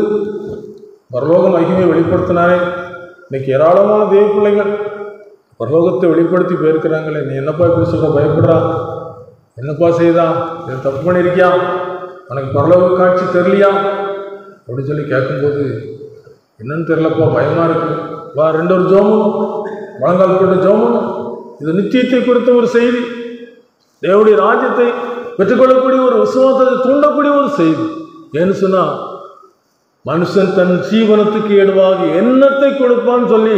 பரலோக மகிமையை வெளிப்படுத்தினாரே. இன்னைக்கு ஏராளமான தேவ பிள்ளைகள் பரலோகத்தை வெளிப்படுத்தி போயிருக்கிறாங்களே. நீ என்னப்பா இப்படி சொல்ற? பயப்படுறா? என்னப்பா செய்தான்? இதை தப்பு பண்ணியிருக்கியா? உனக்கு பரலோக காட்சி தெரியலையா அப்படின்னு சொல்லி கேட்கும்போது, என்னன்னு தெரியலப்பா, பயமாக இருக்கு, வா 2 ஒரு ஜோமனும் முழங்கால் போட்டு ஜோமனும். இது நித்தியத்தை குறித்த ஒரு செய்தி, தேவனுடைய ராஜ்யத்தை பெற்றுக்கொள்ளக்கூடிய ஒரு விசுவாசத்தை தூண்டக்கூடிய ஒரு செய்தி. ஏன்னு சொன்னால், மனுஷன் தன் ஜீவனத்துக்கு ஏதுவாக எண்ணத்தை கொடுப்பான்னு சொல்லி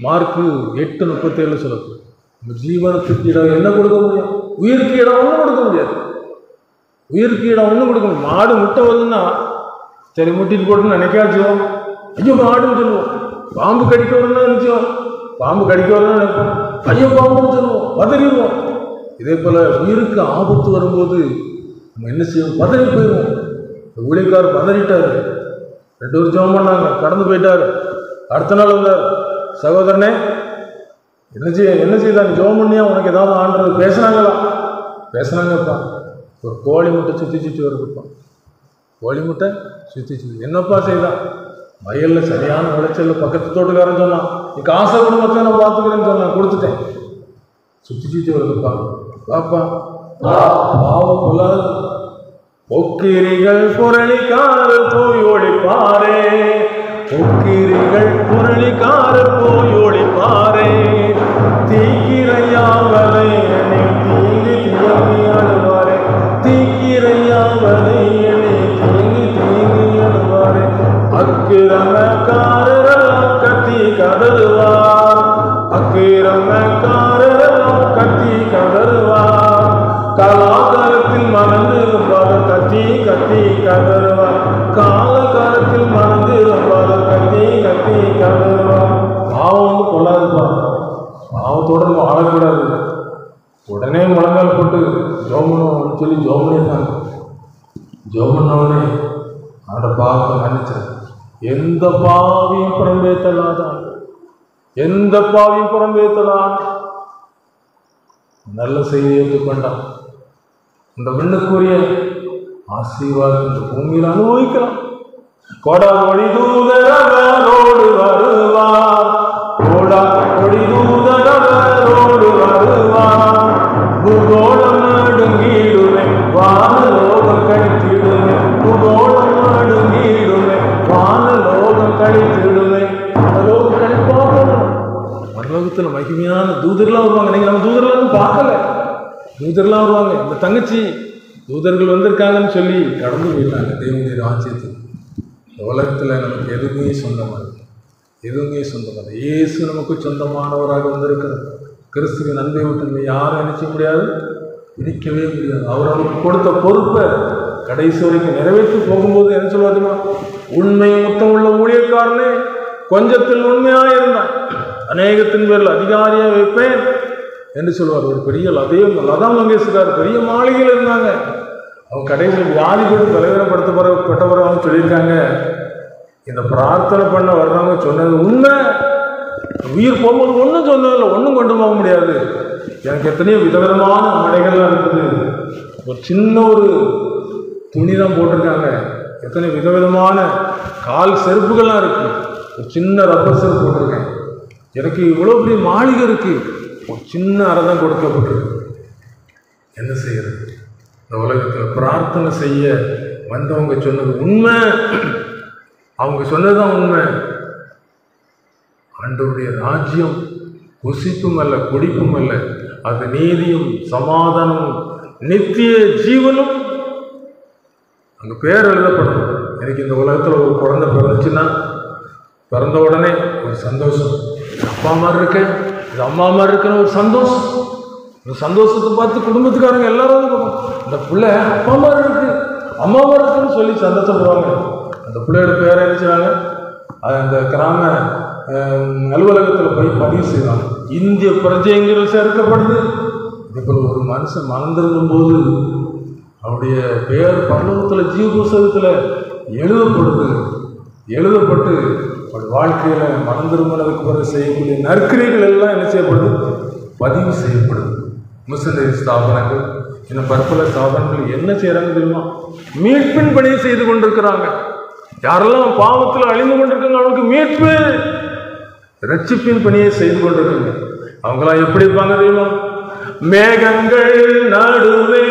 மார்க்கு 8:37 சொல்லப்படும். நம்ம ஜீவனத்துக்கு இடம் என்ன கொடுக்க முடியும்? உயிருக்கு இடம் ஒன்றும் கொடுக்க முடியாது. உயிருக்கு இடம் ஒன்றும் கொடுக்க முடியும். மாடு முட்டை வருதுன்னா சரி முட்டிட்டு போட்டுன்னு நினைக்காச்சுவோம், ஐயோ மாடுன்னு சொல்லுவோம். பாம்பு கடிக்க வருதுன்னா நினைச்சோம், பாம்பு கடிக்க வருதுன்னு நினைப்போம், ஐயோ பாம்புன்னு சொல்லுவோம், பதறிடுவோம். இதே போல் உயிருக்கு ஆபத்து வரும்போது நம்ம என்ன செய்வோம்? பதறி போயிடுவோம். ஊழியக்காரர் பதறிட்டார். 2 பேர் ஜெபம் பண்ணாங்க, கடந்து போயிட்டார். அடுத்த நாள் வந்தார், சகோதரனே என்ன செய்தாங்க? ஜெபம் பண்ணியா? உனக்கு ஏதாவது ஆண்டது பேசுனாங்களா? பேசுனாங்கப்பா. ஒரு கோழி முட்டை சுற்றி வருதுப்பா. கோழி முட்டை சுற்றி என்னப்பா செய்தான்? வயலில் சரியான விளைச்சல் பக்கத்து தோட்டக்காரன் சொன்னான், நீ காசை குடும்பத்தை நான் பார்த்துக்கிறேன்னு சொன்னான், கொடுத்துட்டேன். சுற்றி வருதுப்பா. பாப்பா பாவம் கொள்ளாது. பொக்கிரிகள் புரளிக்காரர் போய் ஒழிப்பாரே, பொக்கிரிகள் புரளிக்காரர் போய் ஒழிப்பாரே, தீக்கிரையாவதை என்னை தீங்கி தீங்கி அழுவாரே, தீக்கிரையாவதை என்னை தீங்கி தீங்கி அழுவாரே, அக்கிரமக்காரரெல்லாம் கத்தி கதறுவார், அக்கிரமக்காரரெல்லாம் கத்தி கதறுவார், காலகாலத்தில் மறந்திருப்பார் கத்தி கத்தி கதறுவார், காலகாலத்தில் மறந்திருப்பார் கத்தி கத்தி கதறுவார். பாவம் கொள்ளாதுப்பா. பாவத்தோடு நம்ம ஆளக்கூடாது. உடனே முழங்கால் போட்டு ஜோமனும் சொல்லி ஜோமனிருந்தாங்க. ஜோமனவனே அவனோட பாவத்தை மன்னிச்சார். எந்த பாவியும் புறம்பேத்தலாதான், எந்த பாவியும் புறம்பேத்தலாம். நல்ல செய்தியை ஏற்றுக்கொண்டான். இந்த விண்ணுக்குரிய ஆசீர்வாதம் இந்த பூமியில் அனுபவிக்கலாம். கொடி தூதரவரோடு வருவார், கொடி தூதரவரோடு வருவார், பூகோளம் நடுங்கிடுமே வானலோகம் கழித்திடுமே, பூகோளம் நடுங்கிடுமே வானலோகம் கழித்திடுமே. வானலோகம் கழிப்பாங்க. மனலோகத்தில் மகிமையான தூதர்லாம் வருவாங்க. நீங்கள் நம்ம தூதர்லாம் பார்க்கல, தூதர்லாம் வருவாங்க. இந்த தங்கச்சி தூதர்கள் வந்திருக்காங்கன்னு சொல்லி கடந்து போயிட்டாங்க தேவனுடைய ராஜ்யத்துக்கு. இந்த உலகத்தில் நமக்கு எதுவுமே சொந்தமாக, எதுவுமே சொந்தமாக இயேசு நமக்கு சொந்தமானவராக வந்திருக்கிறார். கிறிஸ்துவின் அன்பை விட்டு யாரும் நினைக்க முடியாது, பிடிக்கவே முடியாது. அவர் நமக்கு கொடுத்த பொறுப்பை கடைசி வரைக்கும் நிறைவேற்றி போகும்போது என்ன சொல்லுவாருமா? உண்மை மொத்தம் உள்ள ஊழியக்காரனே, கொஞ்சத்தில் உண்மையாக இருந்தான், அநேகத்தின் பேரில் அதிகாரியாக வைப்பேன் என்று சொல்லுவார். ஒரு பெரிய லதா மங்கேஷ்கர் பெரிய மாளிகையில் இருந்தாங்க. அவங்க கடைசியில் வியாதிப்பட்டு தலைவரப்படுத்தப்பட்டவரை அவங்க சொல்லியிருக்காங்க, இந்த பிரார்த்தனை பண்ண வர்றவங்க சொன்னது உண்மை. உயிர் போகும்போது ஒன்றும் சொன்னதில்லை, ஒன்றும் கொண்டு போக முடியாது. எனக்கு எத்தனையோ விதவிதமான மடைகள்லாம் இருக்குது. ஒரு சின்ன ஒரு துணி தான் போட்டிருக்காங்க. எத்தனை விதவிதமான கால் செருப்புகள்லாம் இருக்குது. ஒரு சின்ன ரப்பர் செருப்பு போட்டிருக்கேன். எனக்கு இவ்வளோ பெரிய மாளிகை இருக்குது, ஒரு சின்ன அறை தான் கொடுக்கப்பட்டிருக்கு. என்ன செய்யறது? இந்த உலகத்தில் பிரார்த்தனை செய்ய வந்தவங்க சொன்னது உண்மை, அவங்க சொன்னதுதான் உண்மை. ஆண்டவருடைய ராஜ்யம் புசிப்பும் அல்ல குடிப்பும் அல்ல, அது நீதியும் சமாதானமும் நித்திய ஜீவனும். அங்கே பேர் எழுதப்படும். எனக்கு இந்த உலகத்தில் ஒரு குழந்தை பிறந்துச்சுன்னா பிறந்த உடனே ஒரு சந்தோஷம், அப்பா மாதிரி இருக்கேன், இது அம்மா மாதிரி இருக்குன்னு ஒரு சந்தோஷம். இந்த சந்தோஷத்தை பார்த்து குடும்பத்துக்காரங்க எல்லாரும் இந்த பிள்ளை அப்பா மாதிரி இருக்கு, அம்மா மாதிரி இருக்குன்னு சொல்லி சந்தோஷப்படுவாங்க. அந்த பிள்ளையோட பேரை என்ன செய்வாங்க? அது அந்த கிராம அலுவலகத்தில் போய் பதிவு செய்வாங்க. இந்திய பிரஜைங்கள் சேர்க்கப்படுது. இதுபோல் ஒரு மனுஷன் மறந்திருக்கும் போது அவருடைய பெயர் பரலோகத்தில் ஜீவ புஸ்தகத்தில் எழுதப்பட்டு அவருடைய வாழ்க்கையில் மறந்திருமனதுக்கு பிறகு செய்யக்கூடிய நற்கிரைகள் எல்லாம் என்ன செய்யப்படுது? பதிவு செய்யப்படுது. மிஷனரி ஸ்தாபனங்கள் இன்னும் பற்பல ஸ்தாபனங்கள் என்ன செய்கிறாங்க தெரியுமா? மீட்பின் பணியை செய்து கொண்டிருக்கிறாங்க. யாரெல்லாம் பாவத்தில் அழிந்து கொண்டிருக்காங்க அவங்களுக்கு மீட்பு ரட்சிப்பின் பணியை செய்து கொண்டிருக்காங்க. அவங்களாம் எப்படி இருப்பாங்க தெரியுமா? மேகங்கள் நடுவே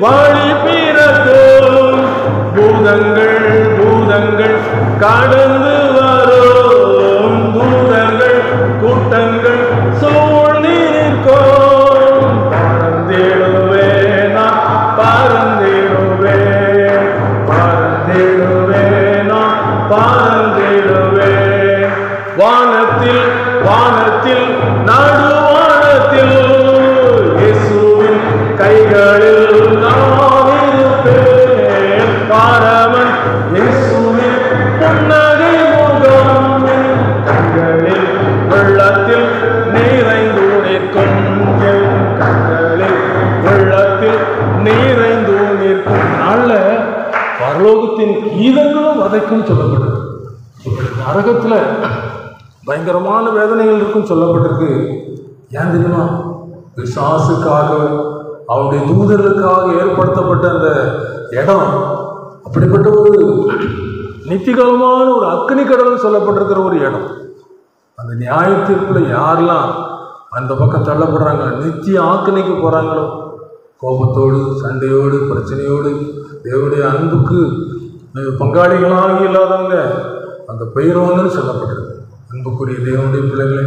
வாழி பிறக்கும், பூதங்கள் கடந்து வரும், தூதர்கள் கூட்டங்கள் சூழ்ந்து நிற்கும். பறந்திடுவேன் நான், பறந்திடுவேன், பறந்திடுவேன் நான், பறந்திடுவேன். வானத்தில் நடுவானத்தில் இயேசுவின் கைகளில் நான் இருப்பேன். பரமன் இயேசுவின் புன்னகை முகம் கண்களில் கோபத்தின் கீதங்களும் வதைக்கும் சொல்லப்பட்டிருக்கு. நரகத்துல பயங்கரமான வேதனைகள் இருக்கும் சொல்லப்பட்டிருக்கு. ஏன் தெரியுமா? பிசாசுக்காக அவருடைய தூதர்களுக்காக ஏற்படுத்தப்பட்ட அந்த இடம் அப்படிப்பட்ட ஒரு நித்தியகாலமான ஒரு அக்னி கடல் சொல்லப்பட்டிருக்கிற ஒரு இடம். அந்த நியாயத்திற்குள்ள யாரெல்லாம் அந்த பக்கம் தள்ளப்படுறாங்க, நித்திய ஆக்கினைக்கு போறாங்களோ, கோபத்தோடு சண்டையோடு பிரச்சனையோடு தேவனுடைய அன்புக்கு பங்காளிகளாக இல்லாதவங்க அங்கே போயிடுவாங்கன்னு சொல்லப்பட்டிருக்கு. அன்புக்குரிய தேவனுடைய பிள்ளைகளை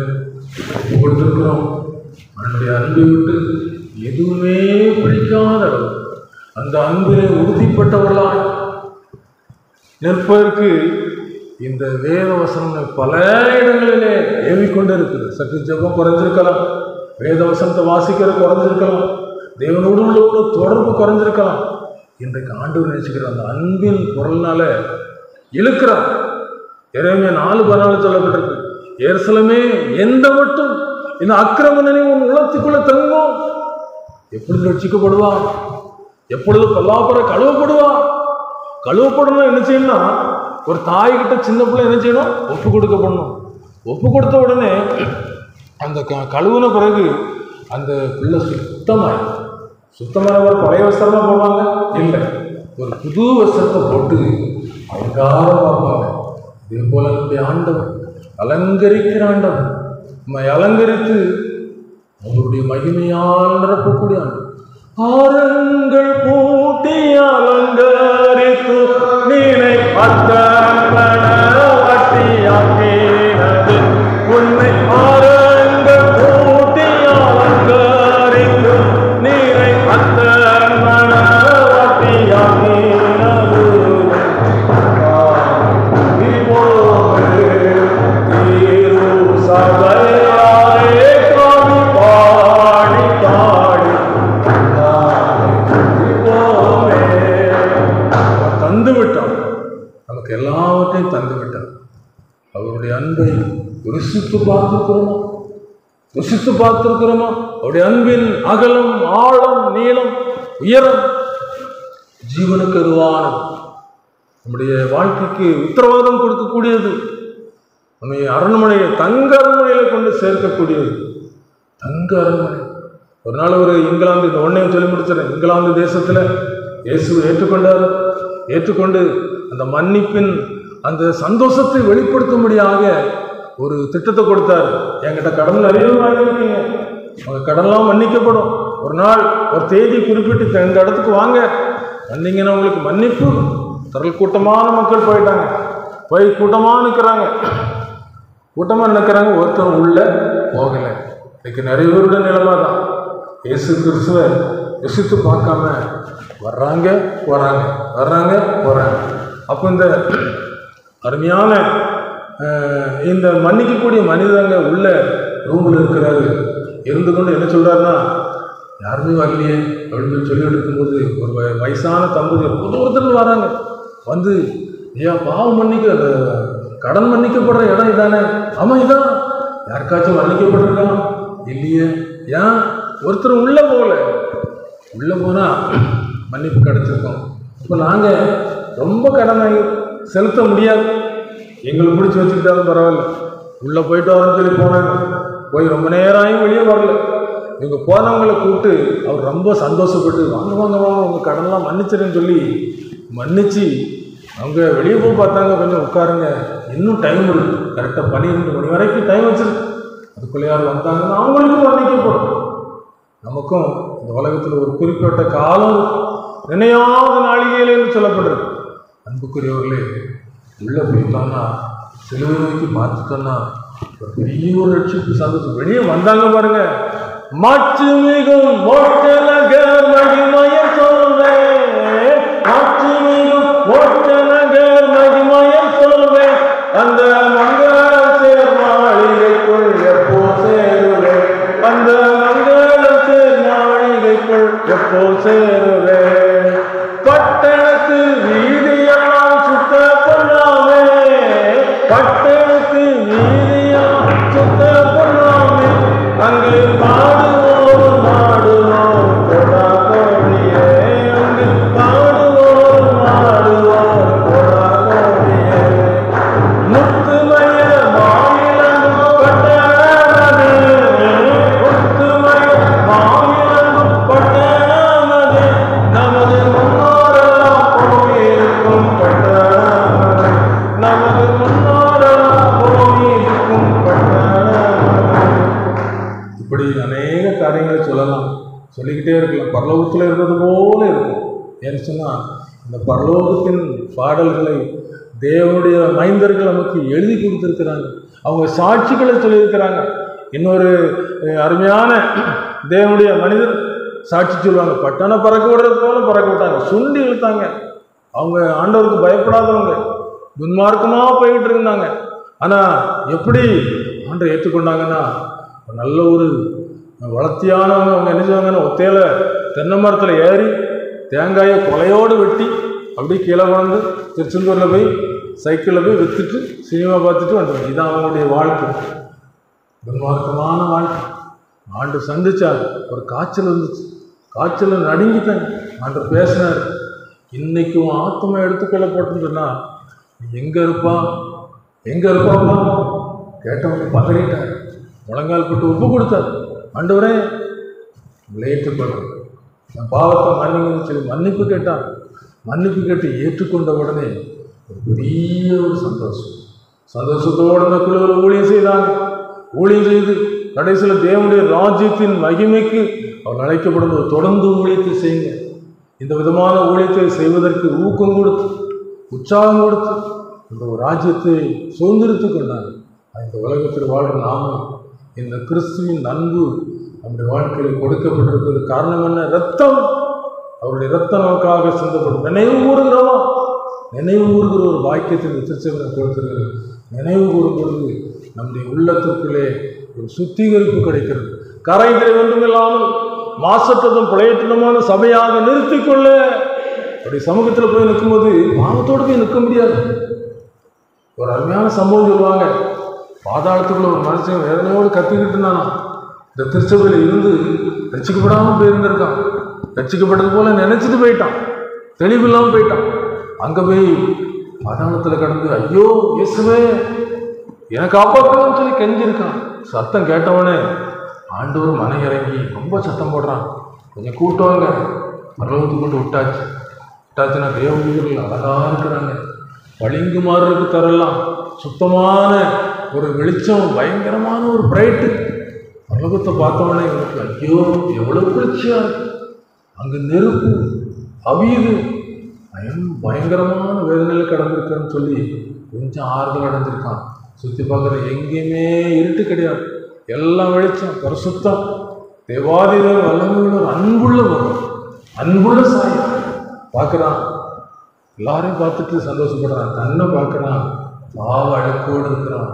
கொடுத்துருக்கிறோம். அவனுடைய அன்பை விட்டு எதுவுமே பிடிக்காத அளவு அந்த அன்பிலே உறுதிப்பட்டவர்களாய் நிற்பதற்கு இந்த வேத வசனங்கள் பல இடங்களிலே ஏவிக்கொண்டு இருக்குது. சற்று ஜெபம் குறைஞ்சிருக்கலாம், வேத வசனத்தை வாசிக்கிறது குறைஞ்சிருக்கலாம், தேவனோடு உள்ள தொடர்பு குறைஞ்சிருக்கலாம். இன்றைக்கு ஆண்டவர் நினைச்சுக்கிற அந்த அன்பின் குரல்னால இழுக்கிறார். எரேமியா 4:14 சொல்லப்பட்டிருக்கு, எருசலேமே எந்த மட்டும் இந்த அக்கிரம நினைவு உன் உள்ளத்துக்குள்ள தங்கும், எப்பொழுது ரட்சிக்கப்படுவா, எப்பொழுது பல்லாப்பற கழுவப்படுவா. கழுவப்படணும் என்ன செய்யணும்னா, ஒரு தாய்கிட்ட சின்ன பிள்ளை என்ன செய்யணும், ஒப்பு கொடுக்கப்படணும். ஒப்பு கொடுத்த உடனே அந்த கழுவுன பிறகு அந்த பிள்ளை சுத்தமான ஒரு பழைய வஸ்திரமா போடுவாங்க இல்லை, ஒரு புது வஸ்திரத்தை போட்டு அலங்காரம் பார்ப்பாங்க. இதே போல நம்முடைய ஆண்டவர் அலங்கரிக்கிற ஆண்டவர் நம்மை அலங்கரித்து அவருடைய மகிமையால் நிரப்பக்கூடிய ஆண்டவர். ஆரங்கள் பூட்டி அலங்கரித்து நீனை வட்டியாக்கினது உன்னை. ஆரங்கள் பூட்டி அலங்கரித்து நீனை வட்டியாக்கினது சபையாரே காவி பாடி பாடி தந்து விட்டான், நமக்கு எல்லாவற்றையும் தந்து விட்டான். அவருடைய அன்பை ருசித்து பார்த்திருக்கிறோமா? அவருடைய அன்பின் அகலம், ஆழம், நீளம், உயரம், ஜீவனுக்கு எதுவானது, நம்முடைய வாழ்க்கைக்கு உத்தரவாதம் கொடுக்கக்கூடியது, நம்ம அரண்மனையை தங்க அரண்மனையில கொண்டு சேர்க்கக்கூடியது. தங்க அரண்மனை. ஒரு நாள் ஒரு இங்கிலாந்து, இந்த ஒன்றையும் சொல்லி முடிச்சிடறேன், இங்கிலாந்து தேசத்துல இயேசுவை ஏற்றுக்கொண்டு அந்த மன்னிப்பின் அந்த சந்தோஷத்தை வெளிப்படுத்தும்படியாக ஒரு திட்டத்தை கொடுத்தார். என்கிட்ட கடன் நிறைய வாங்கியிருக்கீங்க, உங்க கடன்லாம் மன்னிக்கப்படும். ஒரு நாள் ஒரு தேதி குறிப்பிட்டு எங்க இடத்துக்கு வாங்க, வந்தீங்கன்னா உங்களுக்கு மன்னிப்பு தரல். கூட்டமான மக்கள் போயிட்டாங்க, போய் கூட்டமாக நிற்கிறாங்க. ஒருத்தர் உள்ள போகலை. இன்னைக்கு நிறைய பேருடைய நிலைமை தான். இயேசு கிறிஸ்துவை ருசித்து பார்க்காம வர்றாங்க போறாங்க. அப்போ இந்த அருமையான இந்த மன்னிக்கக்கூடிய மனிதங்க உள்ள ரூமில் இருக்கிறாரு. இருந்து கொண்டு என்ன சொல்றாருன்னா, யாருமே வரலையே அப்படின்னு சொல்லிட்டு இருக்கும்போது ஒரு வயசான தம்பதி ஒருத்தர் வராங்க. வந்து ஏன் பாவம் மன்னிக்க, அந்த கடன் மன்னிக்கப்படுற இடம் இதானே? ஆமாம் இதான். யாருக்காச்சும் மன்னிக்கப்பட்டிருக்கான் இல்லையே? ஏன் ஒருத்தர் உள்ள போனா மன்னிப்பு கிடைச்சிருக்கோம். இப்போ நாங்கள் ரொம்ப கடனை செலுத்த முடியாது, எங்களுக்கு பிடிச்சி வச்சுக்கிட்டாலும் பரவாயில்ல, உள்ளே போயிட்டு வரேன்னு சொல்லி போனாங்க. போய் ரொம்ப நேரம் வெளியே வரல. இவங்க போனவங்களை கூப்பிட்டு அவர் ரொம்ப சந்தோஷப்பட்டு வாங்க உங்கள் கடன்லாம் மன்னிச்சிருன்னு சொல்லி மன்னிச்சு அவங்க வெளியே போய் பார்த்தாங்க. கொஞ்சம் உட்காருங்க, இன்னும் டைம் இருக்குது, கரெக்டாக 12 மணி வரைக்கும் டைம் வச்சிருக்கு. அதுக்குள்ளே யார் வந்தாங்கன்னா அவங்களுக்கும் மன்னிக்கப்படும். நமக்கும் இந்த உலகத்தில் ஒரு குறிப்பிட்ட காலம் நினையாத நாளிகையிலேன்னு சொல்லப்படுறது. அன்புக்குரியவர்களே, உள்ளே போயிட்டோன்னா, சிலுவை நோக்கி பார்த்துட்டோன்னா பெரிய ஒரு லட்சிப்பு சந்தோஷம். வெளியே வந்தாங்க பாருங்க, மாற்று மிகும் மோட்டநகர் மகிமையை சொல்வேன், மாற்று மிகும் மோட்டநகர் மகிமையை சொல்வேன், அந்த மங்கள சேர் மாளிகைக்குள் எப்போ சேருவேன், அந்த மங்கள சேர் மாளிகைக்குள் எப்போ சேருவேன், பட்டணத்து வீதியெல்லாம் சுத்த பண்ணாமே, பட்டணத்து வீதியெல்லாம் சுத்த பண்ணாமே, அங்கே பாடுவோம் கொடாகோடி காரியங்களை சொல்லலாம், சொல்லிக்கிட்டே இருக்கலாம். பரலோகத்தில் இருக்கிறது போல இருக்கும். ஏன்னு சொன்னால் இந்த பரலோகத்தின் பாடல்களை தேவனுடைய மைந்தர்கள் நமக்கு எழுதி கொடுத்துருக்கிறாங்க. அவங்க சாட்சிகளை சொல்லியிருக்கிறாங்க. இன்னொரு அருமையான தேவனுடைய மனிதர் சாட்சி சொல்லுவாங்க, பட்டணம் பறக்க விடுறது போல பறக்க விட்டாங்க, சுண்டி இழுத்தாங்க. அவங்க ஆண்டவருக்கு பயப்படாதவங்க, துன்மார்க்கமாக போய்கிட்டு இருந்தாங்க. ஆனால் எப்படி ஆண்டை ஏற்றுக்கொண்டாங்கன்னா, நல்ல ஒரு வளர்த்தியானவங்க. அவங்க என்ன செய்வாங்கன்னா, ஒத்தையில தென்னை மரத்தில் ஏறி தேங்காயை கொலையோடு வெட்டி அப்படியே கீழே கொண்டு திருச்செந்தூரில் போய் சைக்கிளில் போய் விற்றுட்டு சினிமா பார்த்துட்டு வந்துடுவாங்க. இதுதான் அவங்களுடைய வாழ்க்கை, துன்மார்க்கமான வாழ்க்கை. ஆண்டு சந்திச்சார். ஒரு காய்ச்சல் வந்துச்சு, காய்ச்சல் நடுங்கிட்டாங்க. ஆண்டு பேசினார், இன்னைக்கும் ஆத்மா எடுத்துக்கொள்ளப்பட்டுன்னு சொன்னால் நீ எங்கே இருப்பா, எங்கே இருப்பாப்பா கேட்டவங்க பதறிட்டார். முழங்கால் போட்டு ஒப்பு கொடுத்தார். ஆண்டவரே ஏற்றுக்கொள்றேன், என் பாவத்தை மன்னிங்கன்னு சொல்லி மன்னிப்பு கேட்டான். மன்னிப்பு கேட்டு ஏற்றுக்கொண்ட உடனே ஒரு பெரிய ஒரு சந்தோஷத்தோடு இந்த குழுவில் ஊழியம் செய்தாங்க. ஊழியம் செய்து கடைசியில் தேவனுடைய ராஜ்யத்தின் மகிமைக்கு அவர் அழைக்கப்படும். தொடர்ந்து ஊழியத்தை செய்யுங்க. இந்த விதமான ஊழியத்தை செய்வதற்கு ஊக்கம் கொடுத்து உற்சாகம் கொடுத்து இந்த ஒரு ராஜ்யத்தை சுதந்திரித்து கொண்டாங்க. இந்த உலகத்தில் வாழ்கிற நாமும் இந்த கிறிஸ்துவின் அன்பு நம்முடைய வாழ்க்கையில் கொடுக்கப்பட்டிருக்கிறது. காரணம் என்ன? ரத்தம். அவருடைய ரத்தம் நமக்காக சிந்தப்படும். நினைவு கூறுகிறோமா? நினைவு கூறுகிற ஒரு பாக்கியத்தை திருச்சபை கொடுக்கிறது. நினைவு கூறும் பொழுது நம்முடைய உள்ளத்திற்குள்ளே ஒரு சுத்திகரிப்பு கிடைக்கிறது. கரைகளை ஒன்றுமில்லாமல் மாசற்றதும் பிழையற்றதுமான சபையாக நிறுத்திக்கொள்ள. அப்படி சமூகத்தில் போய் நிற்கும்போது பாவத்தோடு போய் நிற்க முடியாது. ஒரு அருமையான சம்பவம் சொல்லுவாங்க. பாதாளத்துக்குள்ள ஒரு மனுஷன் வேதனையோடு கத்திக்கிட்டு இருந்தானா. இந்த திருச்சபையில் இருந்து ரட்சிக்கப்படாமல் போயிருந்திருக்கான். ரட்சிக்கப்பட்டது போல நினைச்சிட்டு போயிட்டான், தெளிவில்லாமல் போயிட்டான். அங்கே போய் பாதாளத்தில் கடந்து ஐயோ இயேசுவே எனக்கு காப்பாற்றணும்னு சொல்லி கெஞ்சிருக்கான். சத்தம் கேட்டவனே ஆண்டவர் மனை இறங்கி ரொம்ப சத்தம் போடுறான், கொஞ்சம் கூட்டுவாங்க. பரலோகத்துக்கு கொண்டு விட்டாச்சுன்னா தேவதூதர்கள் அழகாக இருக்கிறாங்க. பளிங்கு மாறுறதுக்கு தரலாம், சுத்தமான ஒரு வெளிச்சம், பயங்கரமான ஒரு பிரைட்டு. பரலோகத்தை பார்த்தவனே இவனுக்கு ஐயோ எவ்வளோ குளிர்ச்சியா இருக்கு, அங்கே நெருப்பு அவியுது, பயங்கரமான வேதனையில் கடந்திருக்கேன்னு சொல்லி கொஞ்சம் ஆறுதல் அடைஞ்சிருக்கான். சுற்றி பார்க்குற எங்கேயுமே இருட்டு கிடையாது, எல்லாம் வெளிச்சம், பரிசுத்தம். தேவாதிதேவ வல்லமையுள்ள ஒரு அன்புள்ள வரும், அன்புள்ள சாயம் பார்க்குறான். எல்லாரையும் பார்த்துட்டு சந்தோஷப்படுறான். தன்னை பார்க்குறான், பாவ அழுக்கோடு இருக்கிறான்.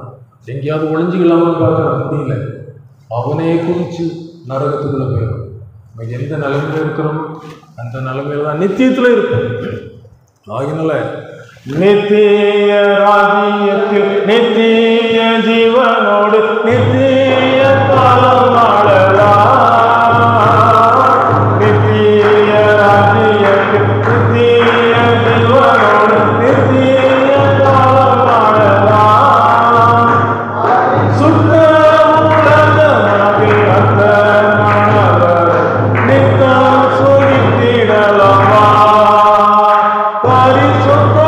எங்கேயாவது ஒளிஞ்சிக்கலாமல் பார்க்குறான், முடியல. அவனே குறித்து நரகத்துக்குள்ளே போயிடும். நம்ம எந்த நிலைமையில் இருக்கிறோமோ அந்த நிலைமையில தான் நித்தியத்தில் இருக்கும். ஆகினால நித்திய ராஜ்யத்தில் நித்திய ஜீவனோடு நித்திய காலம் வாழலாம். நித்திய ராஜ்யத்தில் நித்திய ஜீவனோடு நித்திய காலம் வாழலாம். சுத்த உலகத்தில் அர்த்தமானவர் நித்தம் சுகித்திடலாமா. பரிசுத்த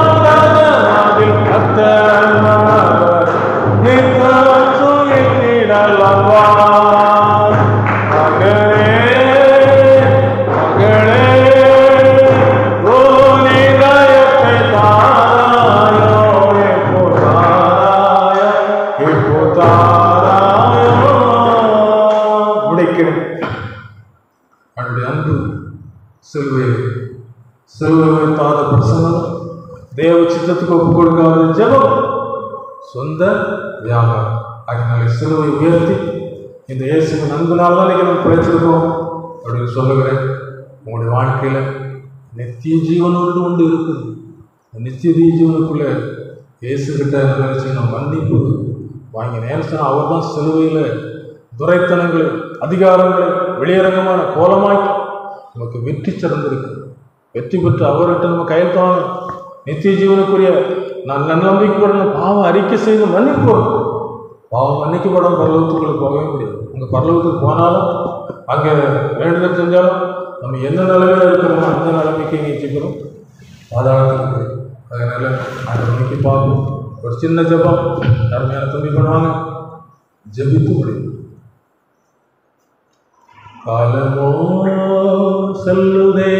உலகத்தில் அர்த்தமானவர் நித்தம் சுகித்திடலாமா. மகளே மகளே ஓ நிதயத்தை தாராயோ, இப்போ தாராயோ, இப்போ தாராயோ. முடிக்கிறேன். அவருடைய அன்பு சிலுவை தாத பிரசனம், தேவ சித்தத்துக்கு ஒப்புக் கொடுக்காத ஜெபம், சொந்த வியாபாரம். அதனால சிலுவை உயர்த்தி இந்த இயேசுவின் அன்புனால தான் நம்ம பிழைச்சிருக்கோம் அப்படின்னு சொல்லுகிறேன். உங்களுடைய வாழ்க்கையில் நித்திய ஜீவனோடு ஒன்று இருக்குது. நித்திய ஜீவனுக்குள்ளே இயேசுகிட்ட நினைச்சு மன்னிப்பு வாங்கி நேரம் அவர் தான் சிலுவையில் துரைத்தனங்களை அதிகாரங்களை வெளியரங்கமான கோலமாக்கி நமக்கு வெற்றி சிறந்திருக்கு. வெற்றி பெற்று அவர்கிட்ட நம்ம கையெழுத்தாங்க. நித்திய ஜீவனுக்குரிய நான் நம்பிக்கைப்படணும். பாவம் அறிக்கை செய்து மன்னிப்போம். பாவம் மன்னிக்கப்படும் பரலோகத்துக்குள்ளே போகவே முடியாது. அங்கே பரலோகத்துக்கு போனாலும் அங்கே வேண்டுதல் செஞ்சாலும் நம்ம எந்த நிலைமையில் இருக்கிறோமோ அந்த நிலைமைக்கு நீச்சிக்கிறோம் பாதாளத்துக்கு போய். அதனால் அந்த நோக்கி பார்ப்போம். ஒரு சின்ன ஜெபம், அருமையான தம்பி பண்ணுவாங்க, ஜெபித்து முடியும். காலமோ செல்லுதே,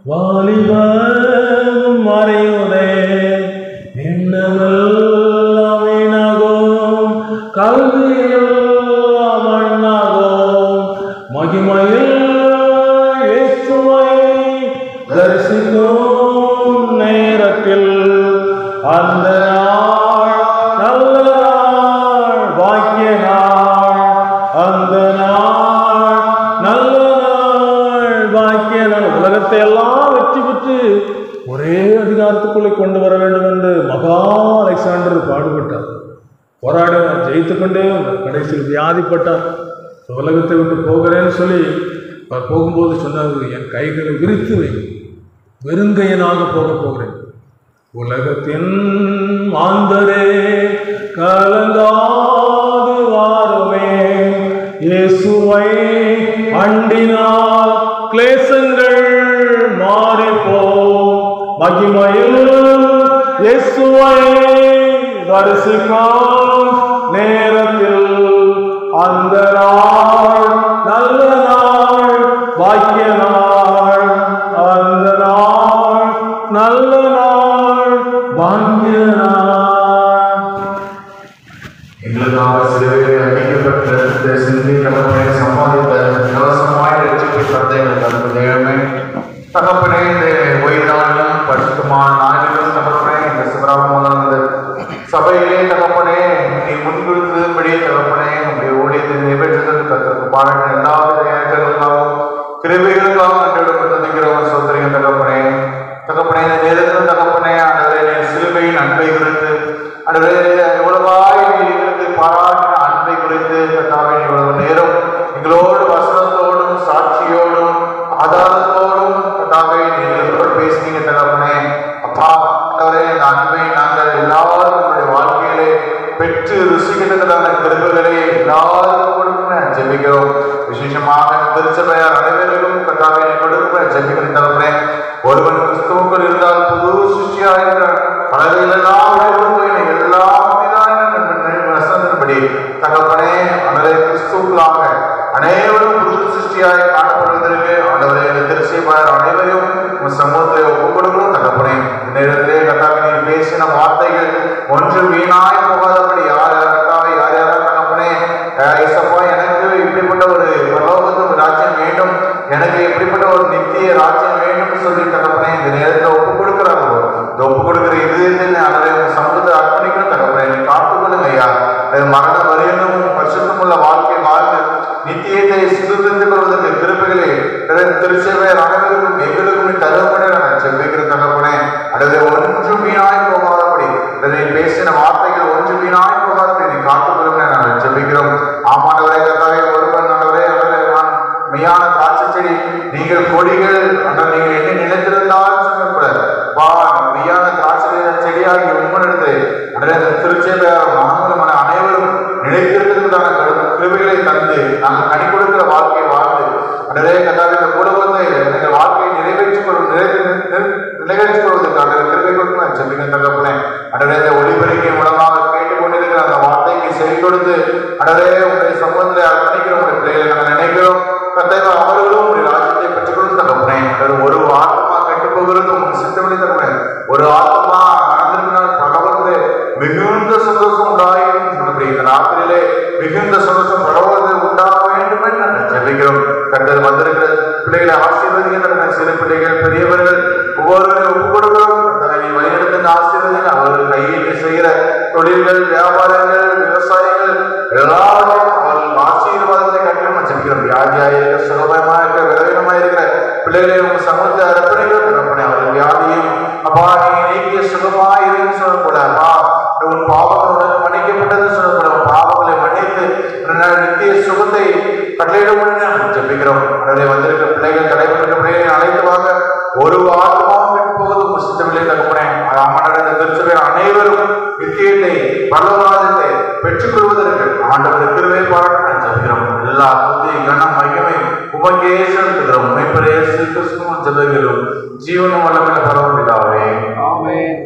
வாலிபம் மறையுதே, எண்ணமெல்லாம் வீணாகும், கல்வியெல்லாம் மண்ணாகும், மகிமையில் இயேசுவை தரிசிக்கும் நேரத்தில் அந்த நாள் நல்ல நாள், பாக்கிய நாள், அந்த நாள் நல்ல நாள், பாக்கிய நாள். உலகத்தை எல்லாம் வெற்றி பெற்று ஒரே அதிகாரத்துக்குள்ளே கொண்டு வர வேண்டும் என்று மகா அலெக்சாண்டர் பாடுபட்டார், போராடினார், ஜெயித்து கொண்டே வந்தார். கடைசியில் வியாதிப்பட்டார். உலகத்தை விட்டு போகிறேன்னு சொல்லி அவர் போகும்போது சொன்னார், என் கைகளை விரித்து வை, வெறுங்கையனாக போகிறேன். உலகத்தின் மாந்தரே கலங்காது வாருமே, இயேசுவை அண்டினால் கிளேசங்கள் மாறிப்போ, மகிமையில் இயேசுவை தரிசிக்கும் நேரத்தில் அந்த நாள் நல்ல நாள், பாக்கிய நாள், அந்த நாள் நல்ல நாள், பாக்கிய நாள். எங்களுக்காக சிலுவையில் அடிக்கப்பட்ட சிந்தி தகப்பனை சம்பாதித்த இலவசமாய் ரட்சிப்பை தந்த எங்களுக்கு தெய்வமே, தகப்பனே இந்த ஓய்வு நாளிலும் பரிசுத்தமான நாளிலும் தகப்பனே இந்த சிவராம சபையிலே தகப்பனே நீ முன்குறித்தபடியே தகப்பனே உங்களுடைய ஊழியத்தை நிறைவேற்றுதல் கத்திற்கு பாராட்ட எல்லாவித நேரங்களுக்காகவும் கிருபைகளுக்காகவும் நன்றியோடு தந்திக்கிறோம் சோதரிங்க தகப்பனே. தகப்பனே இந்த நேரத்தில் தகப்பனே அன்றைய சிலுவையின் அன்பை குறித்து, அன்றைய எவ்வளவாய் எங்களுக்கு பாராட்டின அன்பை குறித்து கத்தாவே இவ்வளவு நேரம் எங்களோடு வசனத்தோடும் சாட்சியோடும் ஆதாரத்தோடும் கத்தாவே நீங்கள் பேசுனீங்க தகப்பனே. அப்பா அன்றைய இந்த அன்பை நாங்கள் எல்லாரும் உங்களுடைய வாழ்க்கையிலே பெற்று ருசிக்கிறதுக்கான கிருபைகளை எல்லாருக்கும் கொடுக்க ஜெபிக்கிறோம். விசேஷமாக திருச்சபையார் அனைவருக்கும் கட்டாவே கொடுக்க ஜெபிக்கிறேன் தகப்பனே. ஒருவன் கிறிஸ்துவுக்குள் இருந்தால் புது சிருஷ்டியாக இருக்கிறார், பலரையெல்லாம் வசனத்தின்படி தகப்பனே அன்றைய கிறிஸ்துக்களாக அனைவரும் புது சிருஷ்டியாக காணப்படுவதற்கு ஆண்டவரே திருச்சபையார் அனைவரையும் சமூகத்தை ஒப்புக் கொடுக்கிறோம் தகப்பனே. நேரத்திலே கட்டாவே நீ பேசின வார்த்தைகள் ஒன்று வீணாய் போகாதபடி யார் யாருக்காக யார் யாரா தகப்பனே ஏசப்பா எனக்கு இப்படிப்பட்ட ஒரு பரலோகத்து ராஜ்யம் வேண்டும், எனக்கு எப்படிப்பட்ட ஒரு நித்திய ராஜ்யம் வேண்டும் சொல்லி தகப்பனே இந்த நேரத்தில் ஒப்புக் கொடுக்கிறாங்க. இந்த ஒப்புக் கொடுக்கிற இதயத்தில் அதை சமூகத்தை அர்ப்பணிக்கணும் தகப்பனே. நீ காத்துக்கொள்ளுங்க ஐயா, மரண வரையிலும் பரிசுத்தமுள்ள வாழ்க்கை வாழ்ந்து நித்தியத்தை சுதந்திரத்துக் கொள்வதற்கு கிருபைகளை திருச்சபையார் அனைவருக்கும் எங்களுக்கும் தருவப்பட நான் செபிக்கிற தகப்பனே. அதை ஒன்று வீணாய் போகாதபடி இதை பேசின வார்த்தைகள் ஒன்று வீணாய் போகாதபடி நீ காத்துக்கொள்ளுங்க நாங்கள் ஜெபிக்கிறோம். ஆமாண்டவரே கர்த்தாவே, ஒருவன் ஆண்டவரே நான் மெய்யான திராட்சை செடி, நீங்கள் கொடிகள் ஆனால் நீங்கள் என்ன நினைத்திருந்தாலும் சொல்லக்கூடாது. வா மெய்யான திராட்சை செடியாகி உம்மனெடுத்து அன்றைய திருச்சபையார் நாங்களும் அனைவரும் நினைத்திருக்கிறதுக்கான கிருபைகளை தந்து நாங்கள் கனி கொடுக்கிற வாழ்க்கையை வாழ்ந்து அன்றைய கர்த்தாவே இந்த குடும்பத்தை எங்கள் வாழ்க்கையை நிறைவேற்றிக் கொள்வதற்கான கிருபை கொடுத்து நான் ஜெபிக்க தகப்பனே. அன்றைய ஒளிபெருக்கை மூலமாக கேட்டுக்கொண்டிருக்கிற அந்த வார்த்தைக்கு செவி கொடுத்து அன்றைய உங்களுடைய சமூகத்தை அர்ப்பணிக்கிற உங்களுடைய பிள்ளைகளை நாங்கள் நினைக்கிறோம். கர்த்தாவே அவர்களும் உங்களுடைய ராஜ்யத்தை பெற்றுக்கொள்ளும் தகப்பனே. ஒரு ஆத்மா கெட்டு போகிறது உங்களுக்கு சித்தவழி தகப்பனே. ஒரு ஆத்மா மறந்திருந்தால் பகவத்து மிகுந்த சந்தோஷம் உண்டாயும் சொல்லப்படி இந்த ராத்திரியிலே மிகுந்த சந்தோஷம் பரவது உண்டாக வேண்டும் என்று நாங்கள் ஜெபிக்கிறோம். கர்த்தர் வந்திருக்கிற பிள்ளைகளை ஆசீர்வதிக்கின்றன, சிறு பிள்ளைகள் பெரியவர்கள் ஒவ்வொருவரையும் ஒப்புக் கொடுக்கிறோம். தன்னை வழிநடத்தின் ஆசீர்வதிகள் அவர்கள் கையில் செய்கிற தொழில்கள், வியாபாரங்கள், விவசாயங்கள் எல்லாவற்றையும் அவர்கள் ஆசீர்வாதத்தை கட்டிடம் ஜெபிக்கிறோம். வியாதியாக இருக்கிற, சுலபமாக இருக்கிற, விலவீனமாக இருக்கிற பிள்ளைகளை உங்க சமூகத்தை அர்ப்பணிக்கிறோம். அவர்கள் வியாதியும் அப்பா நீங்க நீக்கிய சுகமாக இருக்குன்னு சொல்லக்கூட, அப்பா உன் பாவங்கள் மன்னிக்கப்பட்டது சொல்லக்கூட, பாவங்களை மன்னித்து நித்திய சுகத்தை கட்டளையிடும் ஜெபிக்கிறோம். அவருடைய வந்திருக்கிற பிள்ளைகள் தலைவர்கள் பிள்ளைகளை அழைத்து வாங்க. ஒரு ஆத்மாவும் போவது சித்தவில்லை தகப்பனேன். ஆமாண்ட திருச்சபையில் அனைவரும் நித்தியத்தை பரலோகத்தை பெற்றுக் கொள்வதற்கு ஆண்டவர் கிருபை பாராட்ட ஜெபிக்கிறோம். எல்லா புத்தி கனம் மகிமை உமக்கே செலுத்துகிறோம். உம்மை பிரேசித்து கிறிஸ்துவின் ஜெபங்களும் ஜீவனும் வல்லமையுள்ள பரமபிதாவே ஆமென்.